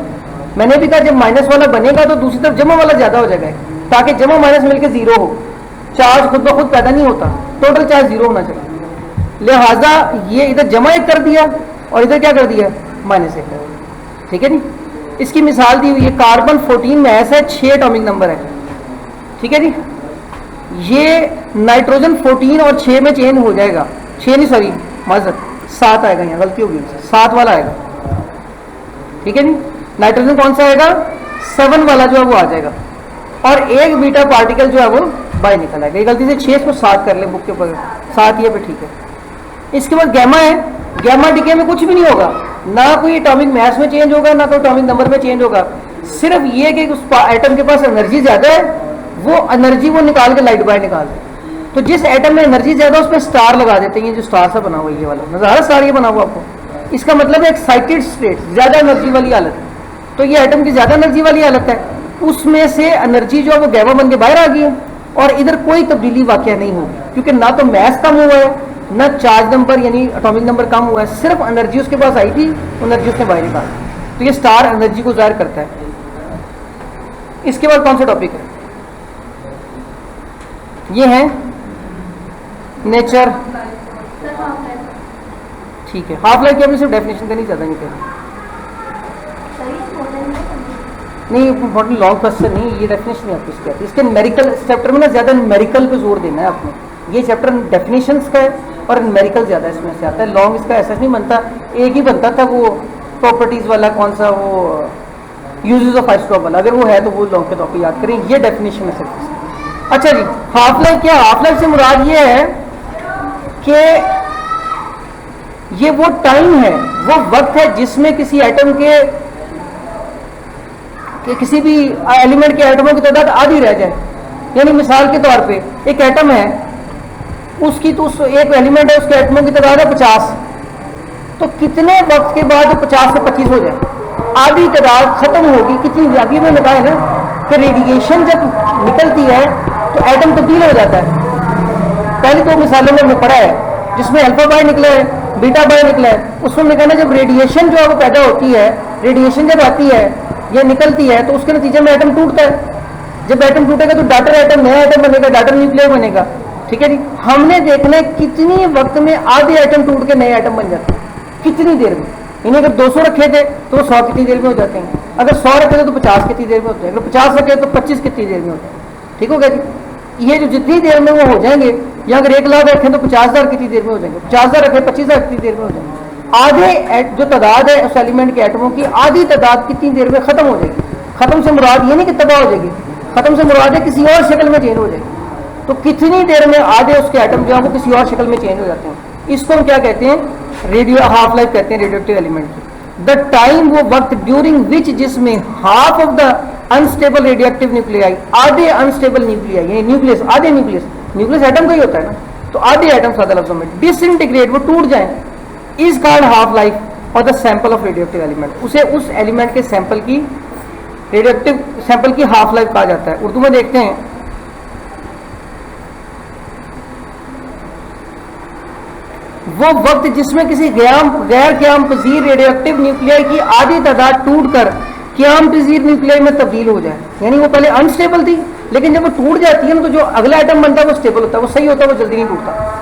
मैंने भी कहा जब माइनस वाला बनेगा तो दूसरी तरफ जमा वाला ज्यादा हो जाएगा, ताकि जमा माइनस मिलकर जीरो हो, चार्ज खुद ब खुद पैदा नहीं होता, टोटल चार्ज जीरो होना चाहिए। लिहाजा ये इधर जमा एक कर दिया और इधर क्या कर दिया, माइनस एक। ठीक है जी। इसकी मिसाल दी हुई है, कार्बन 14 में ऐसा है, 6 एटॉमिक नंबर है। ठीक है जी। ये नाइट्रोजन 14 और 6 में चेंज हो जाएगा, 6 नहीं सॉरी माजरत 7 आएगा, यहाँ गलती होगी, 7 वाला आएगा। ठीक है जी। नाइट्रोजन कौन सा आएगा, 7 वाला जो है वो आ जाएगा, और एक बीटा पार्टिकल जो है वो बाहर निकल आएगा। ये गलती से 6 को 7 कर ले बुक के ऊपर, 7 ये पे ठीक है। इसके बाद गैमा है, गैमा डीके में कुछ भी नहीं होगा, ना कोई एटॉमिक मास में चेंज होगा, ना कोई एटॉमिक नंबर में चेंज होगा। सिर्फ ये कि उस एटम के पास एनर्जी ज्यादा है, वो एनर्जी वो निकाल के लाइट बाहर निकाल दे। तो जिस एटम में एनर्जी ज्यादा उसमें स्टार लगा देते हैं, जो स्टार सा बना हुआ है ये वाला नजर आ रहा, स्टार ये बना हुआ आपको, इसका मतलब है एक्साइटेड स्टेट, ज्यादा एनर्जी वाली हालत। तो ये एटम की ज्यादा एनर्जी वाली हालत है, उसमें से एनर्जी जो है वो गैमा बन के बाहर आ गई है, और इधर कोई तब्दीली वाकया नहीं होगी, क्योंकि ना तो मैस कम हुआ है, ना चार्ज नंबर यानी एटॉमिक नंबर कम हुआ है, सिर्फ एनर्जी उसके पास आई थी, एनर्जी उसने बाहर निकाल। तो ये स्टार एनर्जी को जाहिर करता है। इसके बाद कौन सा टॉपिक है, ये है नेचर। ठीक है, हाफ लाइफ की आपने सिर्फ डेफिनेशन करनी, ज्यादा नहीं करनी। नहीं इम्पोर्टेंट लॉन्ग क्वेश्चन नहीं, ये डेफिनेशन आपको इसकी आती है। इसके न्यूमेरिकल चैप्टर में ना ज्यादा न्यूमेरिकल पे जोर देना है आपने। ये चैप्टर डेफिनेशंस का है और न्यूमेरिकल ज्यादा इसमें से आता है, लॉन्ग इसका ऐसा नहीं बनता। एक ही बनता था वो प्रॉपर्टीज वाला, कौन सा वो यूजेस ऑफ आइसोटोप वाला, अगर वो है तो वो लॉन्ग के टॉपिक याद करें। ये डेफिनेशन है सिर्फ इसकी। अच्छा जी, हाफ लाइफ क्या, हाफ लाइफ से मुराद ये है कि ये वो टाइम है, वो वक्त है जिसमें किसी एटम के किसी भी एलिमेंट के एटमों की तादाद आधी रह जाए। यानी मिसाल के तौर पे एक एटम है, उसकी तो उस एक एलिमेंट है, उसके एटमों की तादाद है 50, तो कितने वक्त के बाद 50 से 25 हो जाए, आधी तादाद खत्म होगी। कितनी, अभी मैंने कहा है ना कि रेडिएशन जब निकलती है तो एटम तब्दील हो जाता है। पहली 2 मिसालों में हमने पढ़ा है जिसमें अल्फा बाहर निकला है, बीटा बाहर निकला है, उसमें हमने कहा ना जब रेडिएशन जो है वो पैदा होती है, रेडिएशन जब आती है या निकलती है तो उसके नतीजे में एटम टूटता है। जब एटम टूटेगा तो डाटर एटम, नया एटम बनेगा, डाटर न्यूक्लियर बनेगा। ठीक है जी। हमने देखना है कितनी वक्त में आधे एटम टूट के नए एटम बन जाते हैं, कितनी देर में। इन्हें अगर 200 रखे थे तो 100 कितनी देर में हो जाते हैं, अगर 100 रखे थे तो 50 कितनी देर में होते हैं, अगर 50 रखे तो 25 कितनी देर में होते हैं। ठीक हो गया जी। ये जो जितनी देर में वो हो जाएंगे, या अगर 1 लाख रखें तो 50,000 कितनी देर में हो जाएंगे, 50,000 रखें 25,000 कितनी देर में हो जाएंगे। आधे जो तादाद है उस एलिमेंट के एटमों की, आधी तादाद कितनी देर में खत्म हो जाएगी। खत्म से मुराद ये नहीं कि तबाह हो जाएगी, खत्म से मुराद है किसी और शक्ल में चेंज हो जाएगी। तो कितनी देर में आधे उसके एटम जो है वो किसी और शक्ल में चेंज हो जाते हैं। इसको हम क्या कहते हैं, रेडियो हाफ लाइफ कहते हैं रेडियोएक्टिव एलिमेंट की। द टाइम, वो वक्त ड्यूरिंग विच, जिसमें half of the unstable radioactive nuclei, आधे अनस्टेबल न्यूक्लियाई यानी न्यूक्लियस, आधे न्यूक्लियस एटम का ही होता है ना, तो आधे एटम सादा लफ्जों में डिसइंटीग्रेट, वो टूट जाए, इज कॉल्ड हाफ लाइफ और the sample of radioactive element. उसे उस एलिमेंट के सैंपल की, रेडियोएक्टिव सैंपल की हाफ लाइफ कहा जाता है। उर्दू में देखते हैं, वो वक्त जिसमें किसी गैर क्याम पजीर रेडियोएक्टिव न्यूक्लियाई की आधी तादाद टूटकर क्याम पजीर न्यूक्लियाई में तब्दील हो जाए। यानी वो पहले अनस्टेबल थी, लेकिन जब वो टूट जाती है ना तो जो अगला एटम बनता है वो स्टेबल होता है, वो सही होता है, वो जल्दी नहीं टूटता।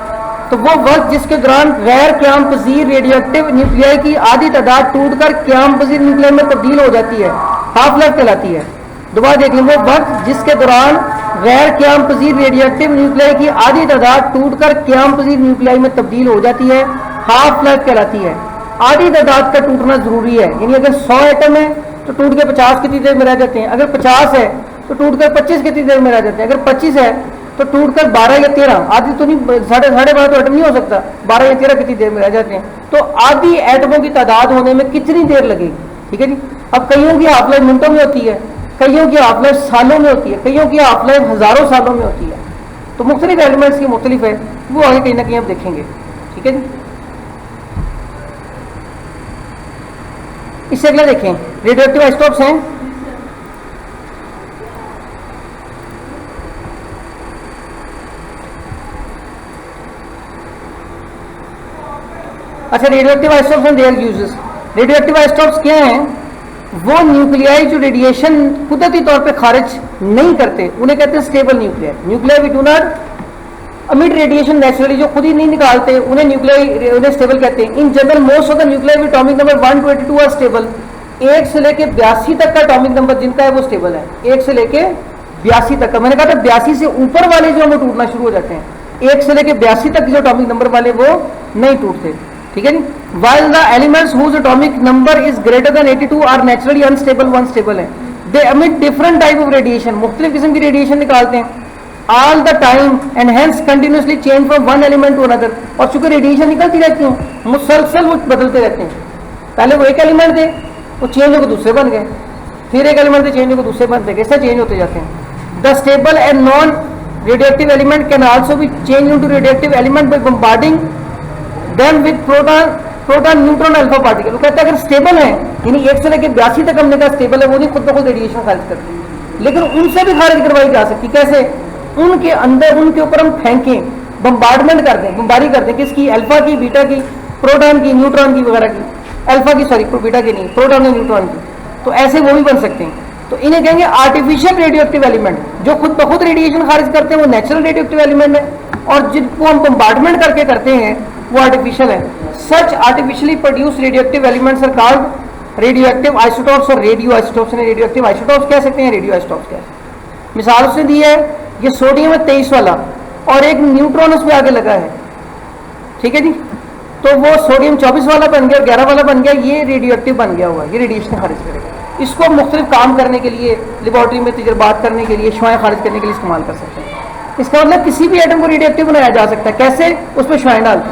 तो वो वक्त जिसके दौरान गैर क्याम पजीर रेडियोएक्टिव न्यूक्लियाई की आधी तादाद टूटकर क्याम पजीर न्यूक्लियाई में तब्दील हो जाती है, हाफ लाइफ कहलाती है। दोबारा देख लें, वो वक्त जिसके दौरान गैर क्याम पजीर रेडियोएक्टिव न्यूक्लियाई की आधी तादाद टूटकर क्याम पजीर न्यूक्लियाई में तब्दील हो जाती है, हाफ लाइफ कहलाती है। आधी तादाद का टूटना जरूरी है, यानी अगर 100 एटम है तो टूट के 50 कितनी देर में रह जाते हैं, अगर 50 है तो टूटकर 25 कितनी देर में रह जाते हैं, अगर 25 है तो टूटकर 12 या 13, आधी तो नहीं, साढ़े 12 तो एटम नहीं हो सकता, 12 या 13 कितनी देर में रह जाते हैं। तो आधी एटमों की तादाद होने में कितनी देर लगेगी। ठीक है जी। अब कईयों की हाफ लाइफ मिनटों में होती है, कईयों की हाफ लाइफ सालों में होती है, कईयों की हाफ लाइफ हजारों सालों में होती है। तो मुख्तलिफ एलिमेंट्स की मुख्तलिफ है, वो आगे कहीं ना कहीं आप देखेंगे। ठीक है जी। इससे अगला देखें, रेडियोएक्टिव आइसोटोप्स हैं। अच्छा, radioactive isotopes and there uses. Radioactive isotopes क्या हैं? वो न्यूक्लियाई जो रेडिएशन कुदरती तौर पे खारिज नहीं करते, उन्हें कहते हैं stable nuclei. Nuclei we do not emit radiation naturally, जो खुद ही नहीं निकालते, उन्हें न्यूक्लियाई, उन्हें स्टेबल कहते हैं। In general most of the nuclei with atomic number 1 to 82 are stable. 1 से लेके 82 तक का एटॉमिक नंबर जिनका है वो स्टेबल है। 1 से लेके 82 तक का, मैंने कहा था 82 से ऊपर वाले जो वो टूटना शुरू हो जाते हैं। 1 से लेके 82 तक जो एटॉमिक नंबर वाले वो नहीं टूटते, ठीक है जी। While the elements whose atomic number is greater than 82 are naturally unstable, unstable है। They emit different type of radiation, मुख्तलिफ किस्म की रेडिएशन निकालते हैं all the time and hence continuously change from one element to another। और चूंकि रेडिएशन निकलती रहती है, मुसलसल वो बदलते रहते हैं। पहले वो एक एलिमेंट थे, वो चेंज होकर दूसरे बन गए, फिर एक एलिमेंट थे, चेंज होकर दूसरे बनते गए, ऐसा चेंज होते जाते हैं। The stable and non radioactive element can also be change into radioactive element by bombarding them with proton neutron alpha particle. वो कहते हैं अगर स्टेबल है, यानी 1 से लेकर 82 तक हमने कहा स्टेबल है, वो नहीं खुद ब खुद रेडिएशन खारिज करती, लेकिन उनसे भी खारिज करवाई जा सकती। कैसे? उनके अंदर, उनके ऊपर हम फेंकें, बम्बार्डमेंट कर दें, बम्बारी कर दें, किसकी? अल्फा की, बीटा की, प्रोटॉन की, न्यूट्रॉन की वगैरह की। अल्फा की, सॉरी बीटा की नहीं, प्रोटॉन और न्यूट्रॉन की। तो ऐसे वो भी बन सकते हैं। तो इन्हें कहेंगे आर्टिफिशियल रेडियोएक्टिव एलिमेंट। जो खुद ब खुद रेडिएशन खारिज करते हैं वो नेचुरल रेडियोएक्टिव एलिमेंट है, और जिनको हम बम्बार्डमेंट करके करते हैं वो आर्टिफिशियल है। Such artificially produced radioactive elements are called radioactive isotopes और रेडियो आइसोटोप्स। रेडियोएक्टिव आइसोटोप्स कह सकते हैं, रेडियो आइसोटोप्स कह सकते हैं। मिसाल उसने दी है, ये सोडियम है 23 वाला और एक न्यूट्रॉन उसमें आगे लगा है, ठीक है जी। तो वो सोडियम 24 वाला बन गया और 11 वाला बन गया, ये रेडियोएक्टिव बन गया हुआ, ये रेडिएशन खारिज करेगा। इसको मुख्तलिफ काम करने के लिए, लेबॉर्ट्री में तजर्बात करने के लिए, शुआएं खारिज करने के लिए इस्तेमाल कर सकते हैं। इसका मतलब किसी भी एटम को रेडियोएक्टिव बनाया जा सकता है। कैसे? उसमें शुआएं डाल,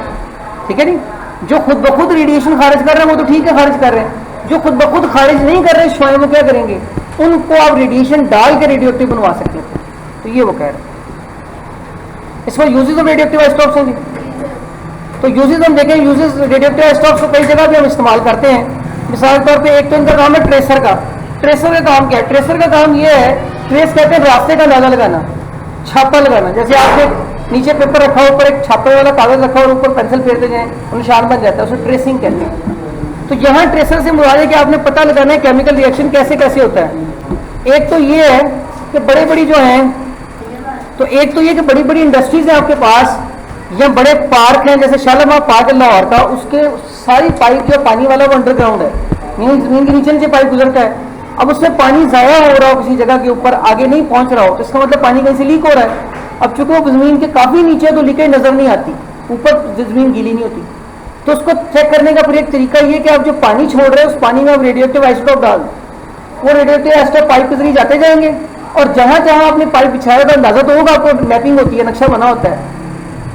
ठीक है जी। जो खुद ब खुद रेडिएशन खारिज कर रहे हैं वो तो ठीक है, खारिज कर रहे हैं। जो खुद ब खुद खारिज नहीं कर रहे शुआएं, वो क्या करेंगे? उनको आप रेडिएशन डाल के रेडियोएक्टिव बनवा सकते हैं। तो ये वो कह रहे हैं। इसमें यूजेस ऑफ रेडियोएक्टिव आइसोटोप्स हैं। तो यूजेस हम देखें, यूजेस रेडियोएक्टिव आइसोटोप्स को कई जगह भी हम इस्तेमाल करते हैं। मिसाल के तौर पे एक तो इनका काम है ट्रेसर का। ट्रेसर का काम क्या है? ट्रेसर का काम ये है, ट्रेस कहते हैं रास्ते का अंदाजा लगाना, छापा लगाना। जैसे आपने नीचे पेपर रखा हो, ऊपर एक छापे वाला कागज रखा और ऊपर पेंसिल फेरते जाएं, निशान बन जाता है, उसे ट्रेसिंग कहते हैं। तो यहाँ ट्रेसर से मुराद है कि आपने पता लगाना है केमिकल रिएक्शन कैसे कैसे होता है। एक तो ये है कि बड़े बड़ी जो हैं, तो एक तो ये कि बड़ी बड़ी इंडस्ट्रीज हैं आपके पास, या बड़े पार्क हैं, जैसे शालामार पार्क है लाहौर का, उसके सारी पाइप जो पानी वाला वो अंडरग्राउंड है, जमीन के नीचे नीचे पाइप गुजरता है। अब उसमें पानी ज़ाया हो रहा हो किसी जगह के ऊपर, आगे नहीं पहुंच रहा हो, तो इसका मतलब पानी कहीं से लीक हो रहा है। अब चूंकि वो जमीन के काफ़ी नीचे है तो लीकेज नज़र नहीं आती, ऊपर जमीन गीली नहीं होती। तो उसको चेक करने का फिर एक तरीका ये कि आप जो पानी छोड़ रहे हैं उस पानी में आप रेडियोएक्टिव आइसोटोप डाल, वो रेडियोएक्टिव आइसोटोप पाइप के जरिए जाते जाएंगे, और जहाँ जहाँ आपने पाइप बिछाया था अंदाजा तो होगा, आपको मैपिंग होती है, नक्शा बना होता है।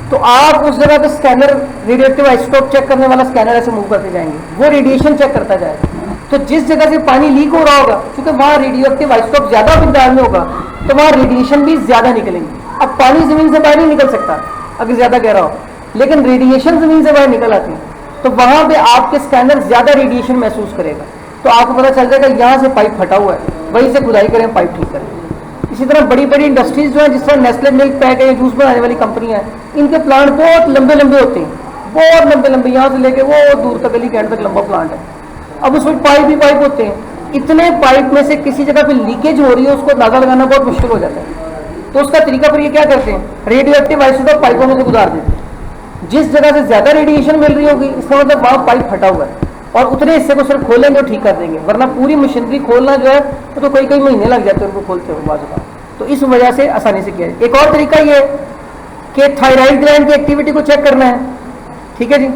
तो आप उस जगह पे स्कैनर, रेडियोएक्टिव आइसोटोप चेक करने वाला स्कैनर ऐसे मूव करते जाएंगे, वो रेडिएशन चेक करता जाएगा। तो जिस जगह से पानी लीक हो रहा होगा, क्योंकि वहाँ रेडियोएक्टिव आइसोटोप ज्यादा मिकदार में होगा, तो वहाँ रेडिएशन भी ज्यादा निकलेंगे। अब पानी जमीन से बाहर नहीं निकल सकता अगर ज्यादा गहरा हो, लेकिन रेडिएशन जमीन से बाहर निकल आती है, तो वहां पे आपके स्कैनर ज्यादा रेडिएशन महसूस करेगा। तो आपको पता चल जाएगा यहाँ से पाइप फटा हुआ है, वहीं से खुदाई करें, पाइप ठीक करें। इसी तरह बड़ी बड़ी इंडस्ट्रीज जो है, जिस तरह नेस्ले मिल्क पैक है, जूस बनाने वाली कंपनियां हैं, इनके प्लांट बहुत लंबे लंबे होते हैं, बहुत लंबे लंबे, यहाँ से लेके वो दूर तक, गली के एंड तक लंबा प्लांट है। अब उसमें पाइप ही पाइप होते हैं, इतने पाइप में से किसी जगह पे लीकेज हो रही है, उसको अंदाजा लगाना बहुत मुश्किल हो जाता है। तो उसका तरीका पर ये क्या करते हैं, रेडियोएक्टिव आइसोटोप पाइपों में से गुजार देते हैं। जिस जगह से ज्यादा रेडिएशन मिल रही होगी, इसका मतलब वहां पाइप फटा हुआ है, और उतने हिस्से को सिर्फ खोलेंगे और ठीक कर देंगे, वरना पूरी मशीनरी खोलना जो है तो कई कई महीने लग जाते हैं उनको खोलते हुए बाजू का। तो इस वजह से आसानी से किया जाए। एक और तरीका ये कि थायराइड ग्लैंड की एक्टिविटी को चेक करना है, ठीक है जी,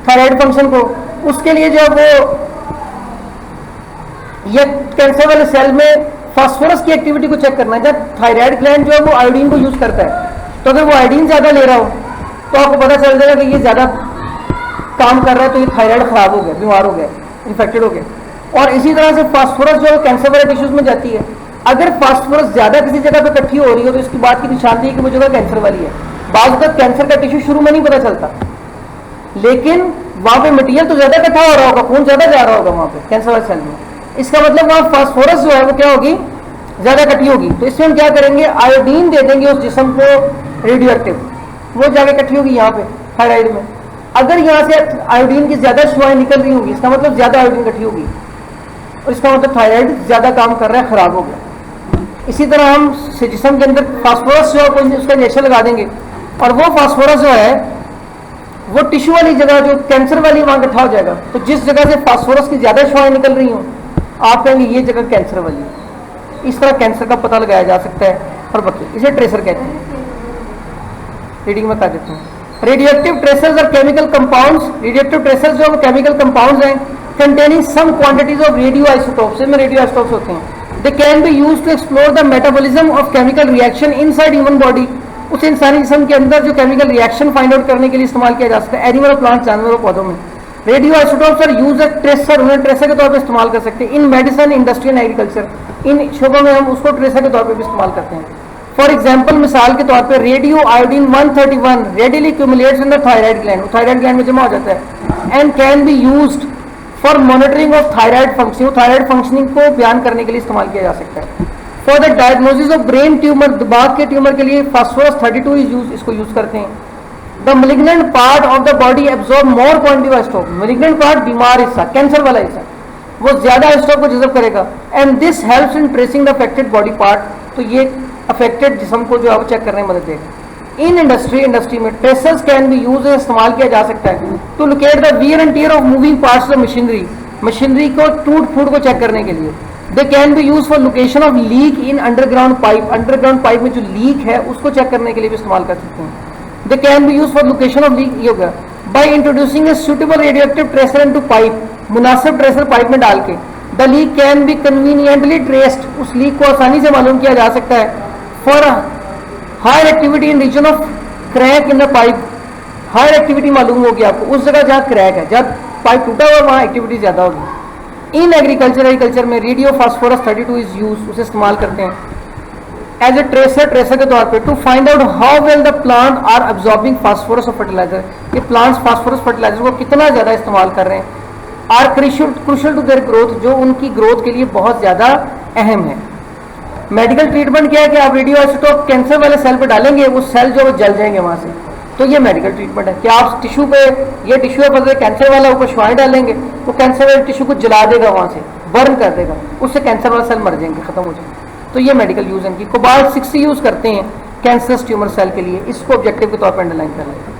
थायराइड फंक्शन को। उसके लिए जो है वो ये कैंसर वाले सेल में फास्फोरस की एक्टिविटी को चेक करना है। जब थायराइड ग्लैंड जो है वो आयोडीन को यूज करता है, तो अगर वो आयोडीन ज्यादा ले रहा हो तो आपको पता चल जाएगा कि ये ज्यादा काम कर रहा है, तो ये थायराइड खराब हो गया, बीमार हो गया, इन्फेक्टेड हो गया। और इसी तरह से फास्फोरस जो है कैंसर वाले टिश्यूज में जाती है। अगर फास्फोरस ज्यादा किसी जगह पे इकट्ठी हो रही हो तो इसकी बात की निशानदेही कि वो जगह कैंसर वाली है। बाज़ वक़्त कैंसर का टिश्यू शुरू में नहीं पता चलता, लेकिन वहाँ पे मटेरियल तो ज्यादा इकट्ठा हो रहा होगा, खून ज्यादा जा रहा होगा वहाँ पे कैंसर वाले सेल में। इसका मतलब वहाँ फास्फोरस जो है वो क्या होगी, ज्यादा इकट्ठी होगी। तो इसमें हम क्या करेंगे, आयोडीन दे देंगे उस जिस्म को रेडियो एक्टिव, वो जाके इकट्ठी होगी यहाँ पे थायराइड में। अगर यहाँ से आयोडीन की ज्यादा शुआएं निकल रही होंगी, इसका मतलब ज्यादा आयोडीन इकट्ठी होगी, और इसका मतलब थायराइड ज्यादा काम कर रहा है, खराब हो गया। इसी तरह हम जिस्म के अंदर फास्फोरस जो है उसका इंजेक्शन लगा देंगे, और वो फास्फोरस जो है वो टिश्यू वाली जगह जो कैंसर वाली वहां इकट्ठा हो जाएगा। तो जिस जगह से फास्फोरस की ज्यादा शुआएं निकल रही हो, आप कहेंगे ये जगह कैंसर वाली है। इस तरह कैंसर का पता लगाया जा सकता है। और बाकी इसे ट्रेसर कहते हैं। रीडिंग में कहा देता हूँ, रेडियोएक्टिव ट्रेसर्स और केमिकल कंपाउंड्स। रेडियोएक्टिव ट्रेसर्स जो केमिकल कंपाउंड्स हैं containing some quantities of radio isotopes, इसमें रेडियो आइसोटोप्स होते हैं। They can be used to explore the metabolism of chemical reaction inside human body. उस इंसानी जिस्म के अंदर जो केमिकल रिएक्शन फाइंड आउट करने के लिए इस्तेमाल किया जा सकता है एनिमल और प्लांट, जानवर और पौधों में। Radio isotopes are use as tracer, उन्हें ट्रेसर के तौर पर इस्तेमाल कर सकते हैं। In medicine, industry and agriculture, इन शोबों में हम उसको ट्रेसर के तौर पर भी इस्तेमाल करते हैं। फॉर एग्जाम्पल, मिसाल के तौर पर radio iodine 131 readily accumulates in the thyroid gland, thyroid gland में जमा हो जाता है, and can be used for monitoring of thyroid functioning, thyroid functioning को बयान करने के लिए इस्तेमाल किया जा सकता है। For the diagnosis of brain tumour, दिमाग के ट्यूमर के लिए फास्फोरस 32 इज यूज, इसको यूज करते हैं। The malignant part of the body absorb more quantity of isotope, malignant part बीमार हिस्सा, कैंसर वाला हिस्सा, वो ज्यादा आइसोटोप को जज़ब करेगा, and this helps in tracing the affected body part. तो ये अफेक्टेड जिस्म को जो है वो चेक करने में मदद देगा। इन इंडस्ट्री में ट्रेसर्स कैन बी यूज, इस्तेमाल किया जा सकता है to locate the wear and tear of moving parts of machinery, machinery को टूट फूट को चेक करने के लिए। They can be use for location of leak in underground pipe, underground pipe में जो लीक है उसको चेक करने के लिए भी इस्तेमाल कर सकते हैं। They can be use for location of leak, ये हो गया। By introducing a suitable radioactive tracer into pipe, मुनासिब ट्रेसर पाइप में डाल के, the leak can be conveniently traced, उस लीक को आसानी से मालूम किया जा सकता है। For higher activity in region of crack in the pipe, higher activity मालूम होगी आपको उस जगह जहाँ क्रैक है, जहाँ पाइप टूटा हुआ वहाँ एक्टिविटी ज्यादा होगी। इन एग्रीकल्चर में रेडियो फास्फोरस 32 इज यूज, उसे इस्तेमाल करते हैं एज ए ट्रेसर के तौर पे to find out how well the plant are absorbing phosphorus और फर्टिलाइजर, ये प्लांट्स फास्फोरस फर्टिलाइजर को कितना ज्यादा इस्तेमाल कर रहे हैं। Are crucial to their growth, जो उनकी ग्रोथ के लिए बहुत ज्यादा अहम है। मेडिकल ट्रीटमेंट क्या है कि आप रेडियो आइसोटोप कैंसर वाले सेल पे डालेंगे, वो सेल जो वो जल जाएंगे वहां से, तो ये मेडिकल ट्रीटमेंट है। कि आप टिश्यू पे, ये टिश्यू है पर कैंसर वाला, ऊपर शुआएं डालेंगे, वो कैंसर वाले टिश्यू को जला देगा, वहां से बर्न कर देगा, उससे कैंसर वाला सेल मर जाएंगे, खत्म हो जाएंगे। तो ये मेडिकल यूज है इनकी। कोबाल्ट 60 यूज करते हैं कैंसरस ट्यूमर सेल के लिए, इसको ऑब्जेक्टिव के तौर पर अंडरलाइन करना है।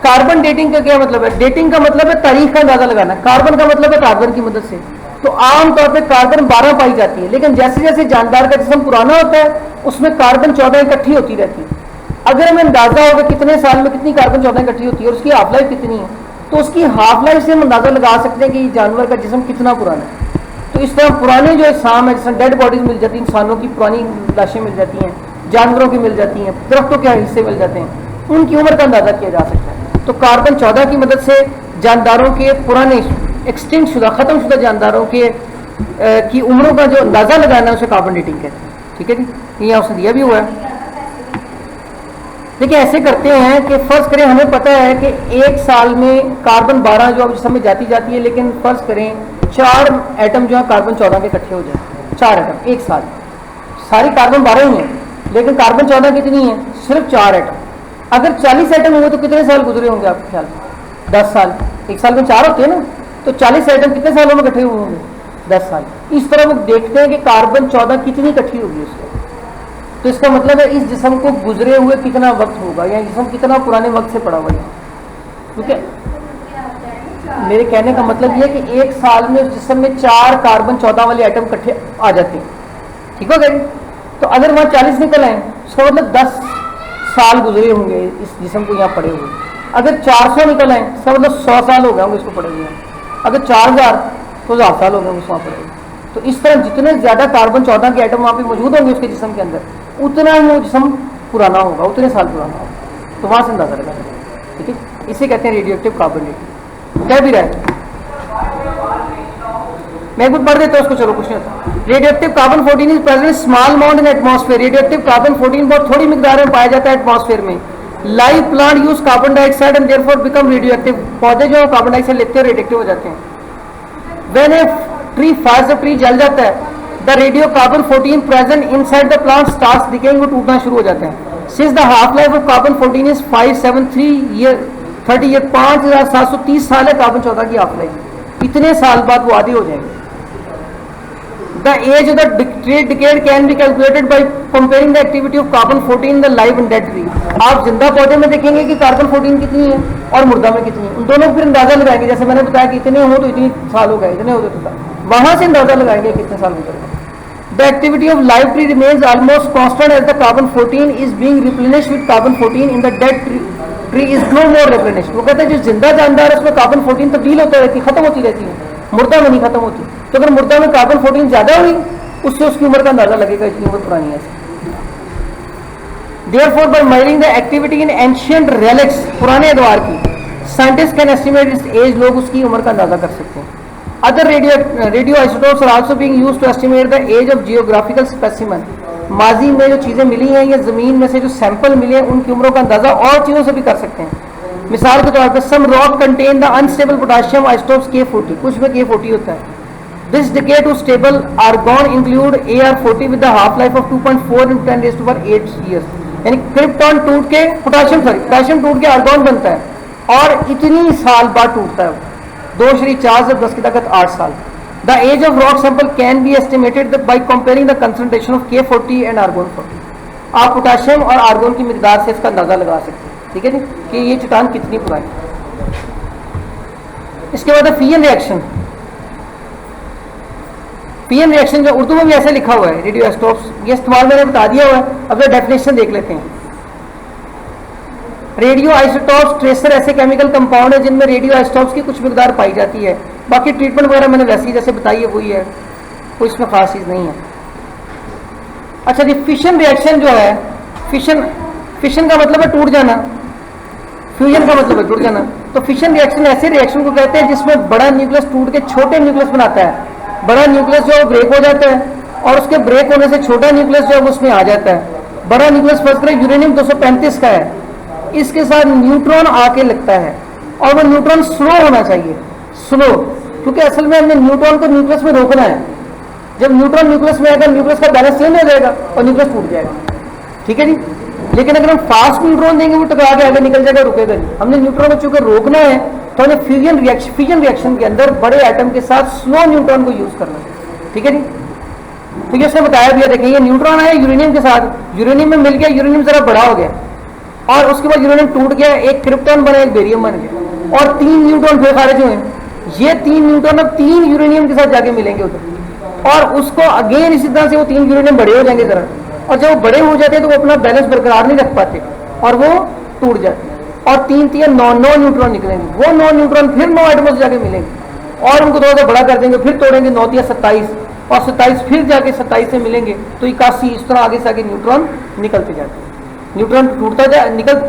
कार्बन डेटिंग का क्या मतलब है? डेटिंग का मतलब है तारीख का अंदाजा लगाना, कार्बन का मतलब है कार्बन की मदद से। तो आमतौर पर कार्बन 12 पाई जाती है, लेकिन जैसे जैसे जानदार का जिस्म पुराना होता है उसमें कार्बन 14 इकट्ठी होती रहती है। अगर हमें अंदाजा होगा कितने साल में कितनी कार्बन 14 इकट्ठी होती है और उसकी हाफ लाइफ कितनी है, तो उसकी हाफ लाइफ से हम अंदाजा लगा सकते हैं कि जानवर का जिस्म कितना पुराना है। तो इस तरह पुराने जो इस्लाम है, जिसमें डेड बॉडीज मिल जाती हैं, इंसानों की पुरानी लाशें मिल जाती हैं, जानवरों की मिल जाती हैं, दरख्तों के हिस्से मिल जाते हैं, उनकी उम्र का अंदाजा किया जा सकता है। तो कार्बन 14 की मदद से जानदारों के पुराने एक्सटिंक्ट शुदा, खत्म शुदा जानदारों के की उम्रों का जो अंदाजा लगाना है उसे कार्बन डेटिंग कहते हैं। ठीक है जी, ये उसने दिया भी हुआ है। देखिए ऐसे करते हैं कि फर्ज करें हमें पता है कि एक साल में कार्बन 12 जो अब जिसम में जाती है, लेकिन फर्ज करें 4 एटम जो है कार्बन 14 के इकट्ठे हो जाए, 4 एटम एक साल, सारी कार्बन 12 ही है लेकिन कार्बन 14 कितनी है? सिर्फ 4 एटम। अगर 40 एटम हुए तो कितने साल गुजरे होंगे आपके ख्याल में? 10 साल। एक साल में 4 होते हैं ना, तो 40 एटम कितने सालों में इकट्ठे हुए होंगे? 10 साल। इस तरह वो देखते हैं कि कार्बन 14 कितनी इकट्ठी होगी उसको। तो इसका मतलब है इस जिस्म को गुजरे हुए कितना वक्त होगा, या जिस्म कितना पुराने वक्त से पड़ा हुआ है। ठीक है, मेरे कहने का मतलब यह कि एक साल में उस जिस्म में 4 कार्बन 14 वाले आइटम इकट्ठे आ जाते हैं। ठीक हो गए? तो अगर वहाँ 40 निकल आए, उसका मतलब 10 साल गुजरे होंगे इस जिस्म को यहाँ पड़े हुए। अगर 400 निकल आए, इसका मतलब 100 साल हो गए होंगे इसको पड़े हुए। अगर 4000 तो 1000 साल हो गए उसको वहाँ पड़े हुए। तो इस तरह जितने ज्यादा कार्बन 14 के आइटम वहाँ पे मौजूद होंगे उसके जिस्म के अंदर, उतना ही वो जिस्म पुराना होगा, उतने साल पुराना होगा। तो वहां से अंदाजा लगा। ठीक है, इसे कहते हैं रेडियोएक्टिव कार्बन डेटिंग। कह भी रहा है, मैं कुछ पढ़ देता हूँ उसको, चलो कुछ नहीं होता। Radioactive carbon 14 is present small amount in atmosphere. Radioactive carbon 14 बहुत थोड़ी मिकदार में पाया जाता है एटमॉस्फेयर में, live plant use carbon dioxide and therefore become radioactive, पौधे जो कार्बन डाइऑक्साइड लेते हैं रेडियोएक्टिव हो जाते हैं। When a tree fires, tree जल जाता है, the radio carbon 14 present inside the plant starts decaying, वो टूटना शुरू हो जाते हैं। Since the half life of carbon 14 is 573 year 30 year, 5730 साल है कार्बन 14 की हाफ लाइफ। इतने साल बाद वो आदि हो जाएंगे। The age of the tree decayed can be calculated by comparing the activity of carbon 14 in the live and dead tree. आप जिंदा पौधे में देखेंगे कि कार्बन 14 कितनी है और मुर्दा में कितनी है, उन दोनों को फिर अंदाजा लगाएंगे। जैसे मैंने बताया कि इतने हो तो इतनी साल हो गए, इतने हो तो वहां से अंदाजा लगाएंगे कितने साल हो गए। The activity of live tree remains almost constant as the carbon 14 is being replenished with carbon 14 in the dead tree is no more replenished. वो कहते हैं जो जिंदा जानदार है उसमें कार्बन 14 तब्दील होता रहती है, खत्म होती रहती है, मुर्दा में नहीं खत्म होती। तो अगर मुर्दा में कार्बन 14 ज्यादा हुई उससे उसकी उम्र का अंदाजा लगेगा इतनी उम्र पुरानी है। Therefore, by measuring the activity in ancient relics, पुराने एतवार की, scientist can estimate its age, लोग उसकी उम्र का अंदाजा कर सकते हैं। Other radio isotopes are also being used to estimate the age of geographical specimen. माजी में जो चीज़ें मिली हैं या ज़मीन में से जो सैंपल मिले हैं उनकी उम्रों का अंदाजा और चीज़ों से भी कर सकते हैं। मिसाल के तौर पर some rock contain the unstable potassium isotopes K40, कुछ में K40 होता है। This decay to stable argon include Ar40 with the half life of 2.4 into 10 raised to power 8 years। यानी क्रिप्टॉन टूट के पोटाशियम टूट के आर्गॉन बनता है और इतनी साल बाद टूटता है, 2.4 से 10 की ताकत 8 साल। The age of rock sample can be estimated by comparing the concentration of K40 and argon 40। आप पोटाशियम और आर्गोन की मिकदार से इसका अंदाजा लगा सकते हैं, ठीक है जी, कि ये चट्टान कितनी पुरानी। इसके बाद फियन रिएक्शन। पीएम रिएक्शन जो उर्दू में भी ऐसे लिखा हुआ है रेडियो आइसोटोप्स, ये इस्तेमाल मैंने बता दिया हुआ है। अब ये डेफिनेशन देख लेते हैं। रेडियो आइसोटोप्स ट्रेसर ऐसे केमिकल कंपाउंड है जिनमें रेडियो आइसोटोप्स की कुछ मिकदार पाई जाती है। बाकी ट्रीटमेंट वगैरह मैंने वैसे ही जैसे बताई है वही है, कोई इसमें खास चीज़ नहीं है। अच्छा जी, फिशन रिएक्शन जो है, फिशन का मतलब है टूट जाना, फ्यूजन का मतलब है जुड़ जाना। तो फिशन रिएक्शन ऐसे रिएक्शन को कहते हैं जिसमें बड़ा न्यूक्लियस टूट के छोटे न्यूक्लियस बनाता है। बड़ा न्यूक्लियस जो है ब्रेक हो जाता है और उसके ब्रेक होने से छोटा न्यूक्लियस जो है उसमें आ जाता है। बड़ा न्यूक्लियस फर्स्ट करें यूरेनियम 235 का है, इसके साथ न्यूट्रॉन आके लगता है और वो न्यूट्रॉन स्लो होना चाहिए, स्लो, क्योंकि असल में हमने न्यूट्रॉन को न्यूक्लियस में रोकना है। जब न्यूट्रॉन न्यूक्लियस में आएगा न्यूक्लियस का बैलेंस चेंज हो जाएगा और न्यूक्लियस टूट जाएगा, ठीक है जी। लेकिन अगर हम फास्ट न्यूट्रॉन देंगे वो टकरा के आगे निकल जाएगा, रुकेगा नहीं। हमने न्यूट्रॉन को चूंकि रोकना है तो हमें फ्यूजन रिएक्शन के अंदर बड़े एटम के साथ स्लो न्यूट्रॉन को यूज करना है, ठीक है जी। तो ये उसने बताया भी है, देखें ये न्यूट्रॉन है यूरेनियम के साथ, यूरेनियम में मिल गया, यूरेनियम जरा बड़ा हो गया और उसके बाद यूरेनियम टूट गया, एक क्रिप्टॉन बना, एक बेरियम बन गया और 3 न्यूट्रॉन फिर खारिज हुए। ये 3 न्यूट्रॉन अब 3 यूरेनियम के साथ जाके मिलेंगे उधर और उसको अगेन इसी तरह से वो 3 यूरेनियम बड़े हो जाएंगे जरा, और जब वो बड़े हो जाते हैं तो वो अपना बैलेंस बरकरार नहीं रख पाते और वो टूट जाते हैं और 3 9 न्यूट्रॉन निकलेंगे। वो 9 न्यूट्रॉन फिर 9 एटमों से जाके मिलेंगे और उनको थोड़ा सा बड़ा कर देंगे, फिर तोड़ेंगे 9 या 27 और 27 फिर जाके 27 से मिलेंगे तो 81, इस तरह आगे से आगे न्यूट्रॉन निकलते जाते हैं। न्यूट्रॉन टूटता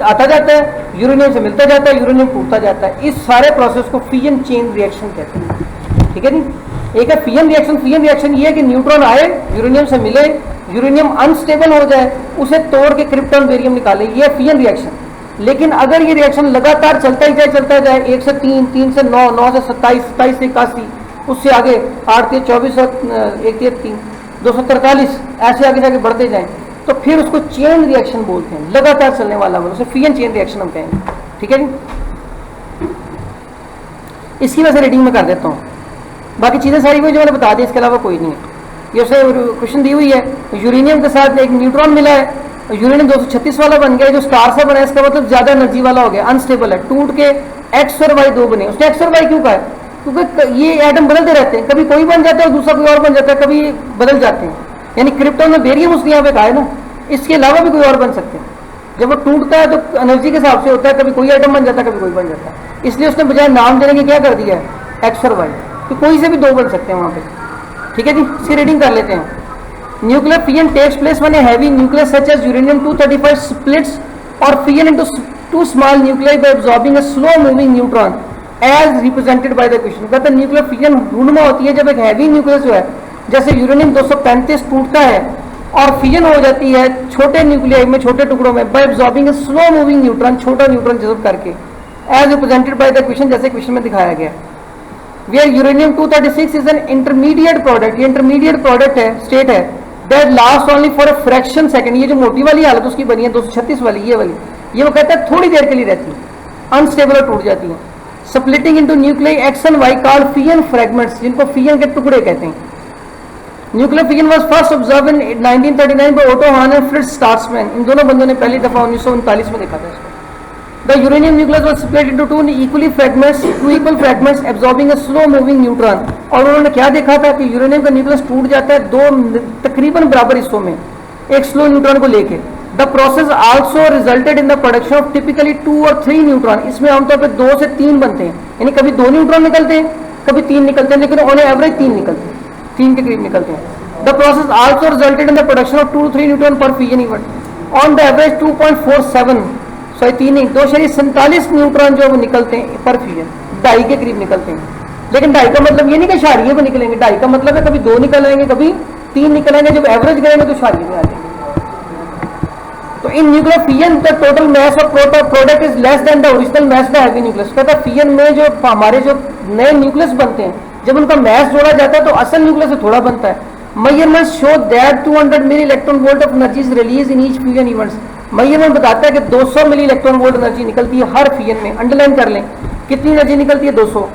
आता जाता है, यूरेनियम से मिलता जाता है, यूरेनियम टूटता जाता है। इस सारे प्रोसेस को फिजन चेन रिएक्शन कहते हैं, ठीक है जी। एक है फिजन रिएक्शन। फिजन रिएक्शन ये है कि न्यूट्रॉन आए, यूरेनियम से मिले, यूरेनियम अनस्टेबल हो जाए, उसे तोड़ के क्रिप्टॉन बेरियम निकाले, ये फिजन रिएक्शन। लेकिन अगर ये रिएक्शन लगातार चलता ही जाए 1 से 3, 3 से 9, 9 से 27, 27 से 81, उससे आगे 8 से 24, 1 से 3, 243, ऐसे आगे जाके बढ़ते जाएं तो फिर उसको चेन रिएक्शन बोलते हैं, लगातार चलने वाला बोल, उसे फिजन चेन रिएक्शन हम कहेंगे, ठीक है जी। इसकी वजह से रेटिंग में कर देता हूँ, बाकी चीज़ें सारी वही जो मैंने बता दी, इसके अलावा कोई नहीं है। ये उसे क्वेश्चन दी हुई है, यूरेनियम के साथ एक न्यूट्रॉन मिला है, यूरेनियम 236 वाला बन गया, जो स्टार से बना है इसका मतलब ज्यादा एनर्जी वाला हो गया, अनस्टेबल है, टूट के एक्स और वाई 2 बने। उसने एक्स और वाई क्यों कहा है? क्योंकि ये एटम बदलते रहते हैं, कभी कोई बन जाता है दूसरा कोई और बन जाता है, कभी बदल जाते हैं। यानी क्रिप्टॉन में बेरियम उसने यहाँ पे कहा है ना, इसके अलावा भी कोई और बन सकते हैं। जब वो टूटता है तो एनर्जी के हिसाब से होता है, कभी कोई आइटम बन जाता है, कभी कोई बन जाता है। इसलिए उसने बजाय नाम देने के क्या कर दिया है, एक्स और वाई, तो कोई से भी 2 बन सकते हैं वहाँ पे, ठीक है जी। इसकी रीडिंग कर लेते हैं। Nuclear fission takes place when a heavy nucleus such as uranium-235 splits or fission into 2 small nuclei by absorbing a slow-moving neutron, as represented by the equation। कहते हैं न्यूक्लियर फिजन ढूंढना होती है जब एक हैवी न्यूक्लियस जो है, जैसे यूरेनियम 235 टूटता है और फिजन हो जाती है छोटे न्यूक्लियाई में, छोटे टुकड़ों में, by absorbing a slow moving neutron, छोटा न्यूट्रॉन जज़ब करके, as represented by the question, जैसे क्वेश्चन में दिखाया गया। Where uranium 236 is an intermediate product, ये इंटरमीडिएट प्रोडक्ट है, स्टेट है, that last only for a fraction second. ये जो मोटी वाली हालत उसकी बनी है 236 वाली, ये वाली, ये वो कहता है थोड़ी देर के लिए रहती है, अनस्टेबल और टूट जाती है। Splitting into nuclei X and Y called fission fragments, जिनको फिजन के टुकड़े कहते हैं। Nuclear fission was first observe in 1939 by Otto Hahn and Fritz Strassmann. इन दोनों बंदों ने पहली दफा 1939 में देखा था इसको। The uranium nucleus was split into two equal fragments absorbing a slow moving neutron. और उन्होंने क्या देखा था कि यूरेनियम का न्यूक्लियस टूट जाता है दो तकरीबन बराबर हिस्सों में, एक स्लो न्यूट्रॉन को लेके। The process also resulted in the production of typically 2 और 3 न्यूट्रॉन। इसमें आमतौर पर 2 से 3 बनते हैं, यानी कभी 2 न्यूट्रॉन निकलते हैं, कभी 3 निकलते हैं, लेकिन ऑन एवरेज 3 निकलते हैं, 3 के करीब निकलते हैं। The process also resulted in the production of 2 to 3 neutron per fission event. On the average 2.47, sorry 3 नहीं, 2.47 न्यूट्रॉन जो निकलते हैं पर फिजन, 2.5 के करीब निकलते हैं। लेकिन 2.5 का मतलब ये नहीं कि शारिये में निकलेंगे, 2.5 का मतलब है कभी 2 निकल आएंगे, कभी 3 निकल आएंगे, जब एवरेज करेंगे तो शारिये में आ जाएंगे। तो in nuclear fission the total mass of product is less than the original mass the heavy nucleus. कहता है फिजन में जो हमारे जो नए न्यूक्लियस बनते हैं, जब उनका मास जोड़ा जाता है तो असल न्यूक्लियस से थोड़ा बनता है। Measurements show that 200 milli electron volt of energy is release in each fusion events. Measurement बताता है कि 200 मिली इलेक्ट्रॉन वोल्ट एनर्जी निकलती है हर फ्यूजन में। अंडरलाइन कर लें कितनी एनर्जी निकलती है, 200।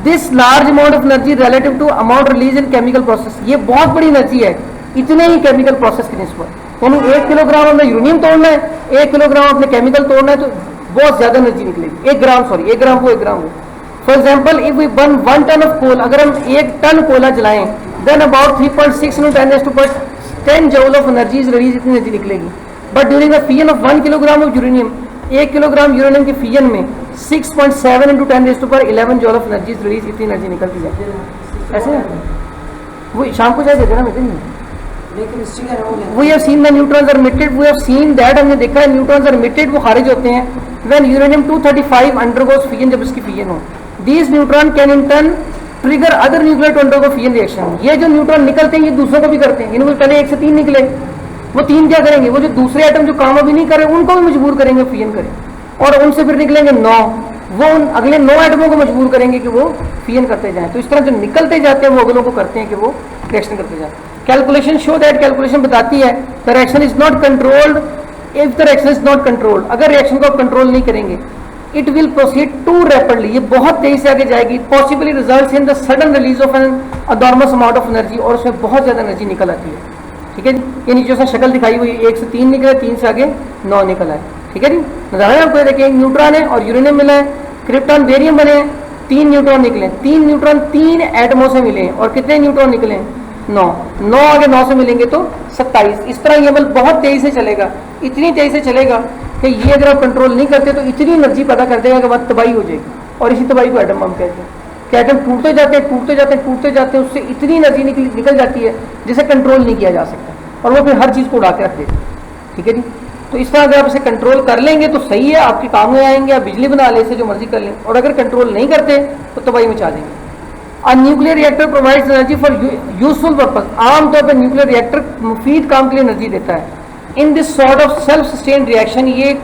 This large amount of energy relative to amount release in chemical process, ये बहुत बड़ी एनर्जी है इतने ही केमिकल प्रोसेस के निस्बत। यानी 1 किलोग्राम हमने यूरेनियम तोड़ना है, 1 किलोग्राम अपने केमिकल तोड़ना है, तो बहुत ज्यादा एनर्जी निकलेगी। 1 ग्राम सॉरी 1 ग्राम को 1 ग्राम को। For example if we burn 1 ton of coal, अगर हम 1 टन कोयला जलाएं, then about 3.6 × 10 joule of energy is release, इतनी एनर्जी निकलेगी। But during the fission of 1 kilogram of uranium, 1 kilogram uranium के फिजन में 6.7 × 10 joule of energy is release, इतनी एनर्जी निकलती है। ऐसे वो शाम को जाए देते ना मीटिंग में। We have seen the neutrons are emitted. We have seen that, हमने देखा है न्यूट्रॉन्स आर emitted, वो खारिज होते हैं when uranium 235 undergoes fission, जब इसकी फिजन हो। These neutron can in turn trigger other nuclei to undergo fission reaction। ये जो न्यूट्रॉन निकलते हैं ये दूसरों को भी करते हैं। इनको पहले 1 से 3 निकले, वो 3 क्या करेंगे, वो जो दूसरे एटम जो काम अभी नहीं करे उनको भी मजबूर करेंगे फिजन करें, और उनसे फिर निकलेंगे 9, वो उन अगले 9 एटमों को मजबूर करेंगे कि वो फिजन करते जाएं। तो इस तरह जो निकलते जाते हैं वो अगलों को करते हैं कि वो रिएक्शन करते जाएं। कैलकुलेशन शो दैट, कैलकुलेशन बताती है the reaction is not controlled if the reaction is not controlled, अगर रिएक्शन को आप कंट्रोल नहीं करेंगे, it will proceed too rapidly, ये बहुत तेजी से आगे जाएगी। Possibly results in the sudden release of an enormous amount of energy, और उसमें बहुत ज्यादा एनर्जी निकल आती है। ठीक है जी, ये नीचे से शक्ल दिखाई हुई, 1 से 3 निकले, 3 से आगे 9 निकल आए। ठीक है जी, नजारा है आपको। देखिए न्यूट्रॉन है और यूरेनियम मिला है, क्रिप्टॉन बेरियम बने हैं, 3 न्यूट्रॉन निकले, 3 न्यूट्रॉन 3 एटमों से मिले, और कितने न्यूट्रॉन निकले, 9 आगे 9 से मिलेंगे तो 27। इस तरह ये बल बहुत तेजी से चलेगा, इतनी तेजी से चलेगा कि ये अगर आप कंट्रोल नहीं करते तो इतनी एनर्जी पैदा कर देगा कि बाद तबाही हो जाएगी, और इसी तबाही को एटम बम कहते हैं। कि एटम टूटते जाते हैं टूटते जाते हैं टूटते जाते हैं, उससे इतनी एनर्जी निकल जाती है जिसे कंट्रोल नहीं किया जा सकता, और वो फिर हर चीज़ को उड़ा के रख देते हैं। ठीक है जी, तो इस तरह अगर आप इसे कंट्रोल कर लेंगे तो सही है, आपके काम में आएंगे, आप बिजली बना ले, इसे जो मर्जी कर लें, और अगर कंट्रोल नहीं करते तो तबाही मचा देंगे। A nuclear reactor provides energy for useful purpose। आमतौर पर न्यूक्लियर रिएक्टर मुफीद काम के लिए एनर्जी देता है। In this sort of self sustained reaction, ये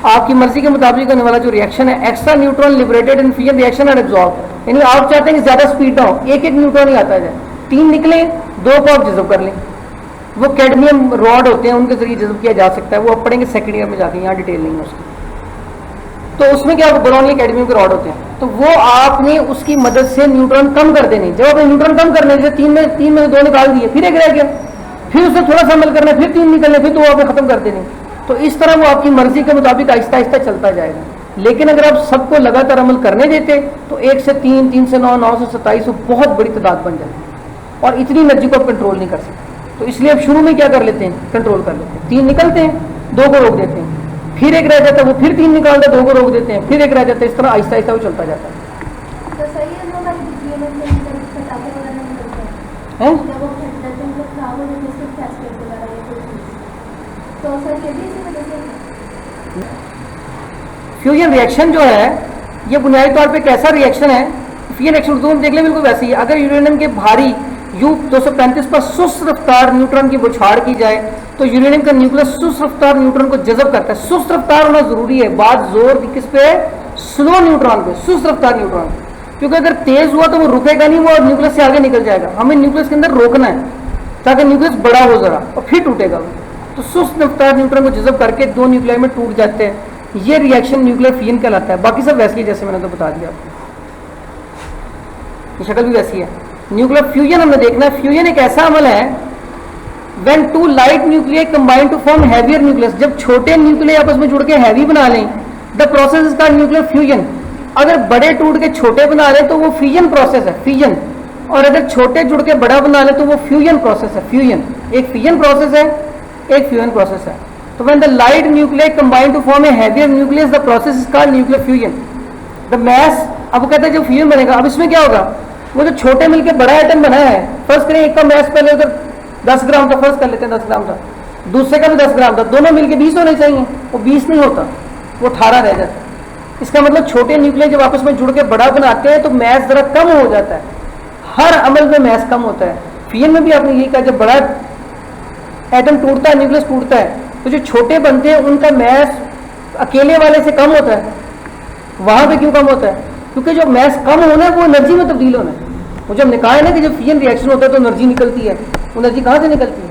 आपकी मर्जी के मुताबिक होने वाला जो रिएक्शन है, extra neutron liberated in fission reaction and absorb, यानी आप चाहते हैं कि ज्यादा स्पीड ना हो, 1 न्यूट्रॉन ही आता जाए, 3 निकले, 2 को आप जज़ब कर लें। वो कैडमियम रॉड होते हैं, उनके जरिए जज़ब किया जा सकता है, वो आप पढ़ेंगे सेकेंड ईयर में जाके, यहाँ डिटेल नहीं है उसकी। तो उसमें क्या बोरोन या कैडमियम के रॉड होते हैं, तो वो आपने उसकी मदद से न्यूट्रॉन कम कर देने। जब आपने न्यूट्रॉन कम करने, जैसे 3 में 2 निकाल दिए, फिर 1 रह गया, फिर उससे थोड़ा सा अमल करना, फिर 3 निकलने, फिर 2 आपने खत्म कर देने। तो इस तरह वो आपकी मर्जी के मुताबिक आहिस्ता आहिस्ता चलता जाएगा। लेकिन अगर आप सबको लगातार अमल करने देते तो 1 से 3, 3 से 9, 9 से 27 बहुत बड़ी तादाद बन जाती, और इतनी एनर्जी को आप कंट्रोल नहीं कर सकते। तो इसलिए अब शुरू में क्या कर लेते हैं, कंट्रोल कर लेते हैं, 3 निकलते हैं, 2 को रोक देते हैं, फिर 1 रह जाता है, वो फिर 3 निकालते हैं, 2 को रोक देते हैं, फिर 1 रह जाता है, इस तरह आहिस्ता आहिस्ता वो चलता जाता है।
तो सही है वो हमारी बिजली में पटाखे वगैरह नहीं करते हैं, जब वो फटते हैं तो खराब हो जाते हैं, उसको कैस्केट वगैरह या कोई चीज़, तो सर ये भी इसी वजह से।
फ्यूजन रिएक्शन जो है ये बुनियादी तौर पे कैसा रिएक्शन है, फ्यूजन रिएक्शन उर्दू में देख लें बिल्कुल वैसे ही है। अगर यूरेनियम के भारी U-235 पर सुस्त रफ्तार न्यूट्रॉन की बौछार की जाए तो यूरेनियम का न्यूक्लियस सुस्त रफ्तार न्यूट्रॉन को जज़ब करता है। सुस्त रफ्तार होना जरूरी है, बात जोर किस पे है? स्लो न्यूट्रॉन पे, सुस्त रफ्तार न्यूट्रॉन, क्योंकि अगर तेज हुआ तो वो रुकेगा नहीं, वो न्यूक्लियस से आगे निकल जाएगा। हमें न्यूक्लियस के अंदर रोकना है ताकि न्यूक्लियस बड़ा हो जरा और फिर टूटेगा। तो सुस्त रफ्तार न्यूट्रॉन को जज़ब करके दो न्यूक्लियाई में टूट जाते हैं। ये रिएक्शन न्यूक्लियर फिजन कहलाता है। बाकी सब वैसे ही जैसे मैंने तो बता दिया आपको, ये शक्ल भी वैसी है। न्यूक्लियर फ्यूजन हमने देखना है। फ्यूजन एक ऐसा अमल है when two light nuclei combine to form heavier nucleus, जब छोटे न्यूक्लियाई आपस में जुड़ के हैवी बना लें, the process is called nuclear fusion. अगर बड़े टूट के छोटे बना लें तो वो फ्यूजन प्रोसेस है, फ्यूजन। और अगर छोटे जुड़ के बड़ा बना लें तो वो फ्यूजन प्रोसेस है, फ्यूजन। एक फ्यूजन प्रोसेस है, एक फ्यूजन प्रोसेस है। तो when the light nuclei combine to form a heavier nucleus, the process is called nuclear fusion. The mass, अब वो कहते हैं जो फ्यूजन बनेगा, अब इसमें क्या होगा? वो जो छोटे मिलके बड़ा आइटम बना है, फर्स्ट करें एक का मैस पहले उधर 10 ग्राम का फर्स्ट कर लेते हैं, 10 ग्राम का, दूसरे का भी 10 ग्राम था, दोनों मिलके 20 होने चाहिए, वो 20 नहीं होता, वो 18 रह जाता है। इसका मतलब छोटे न्यूक्लियस जब आपस में जुड़ के बड़ा बनाते हैं तो मैस जरा कम हो जाता है। हर अमल में मैस कम होता है। फ्यूजन में भी आपने यही कहा, जब बड़ा एटम टूटता है, न्यूक्लियस टूटता है, तो जो छोटे बनते हैं उनका मैस अकेले वाले से कम होता है। वहां पे क्यों कम होता है? क्योंकि जो मैस कम होना है वो एनर्जी में तब्दील होना है। वो जब हमने कहा है ना कि जब फ्यूजन रिएक्शन होता है तो एनर्जी निकलती है, वो एनर्जी कहाँ से निकलती है?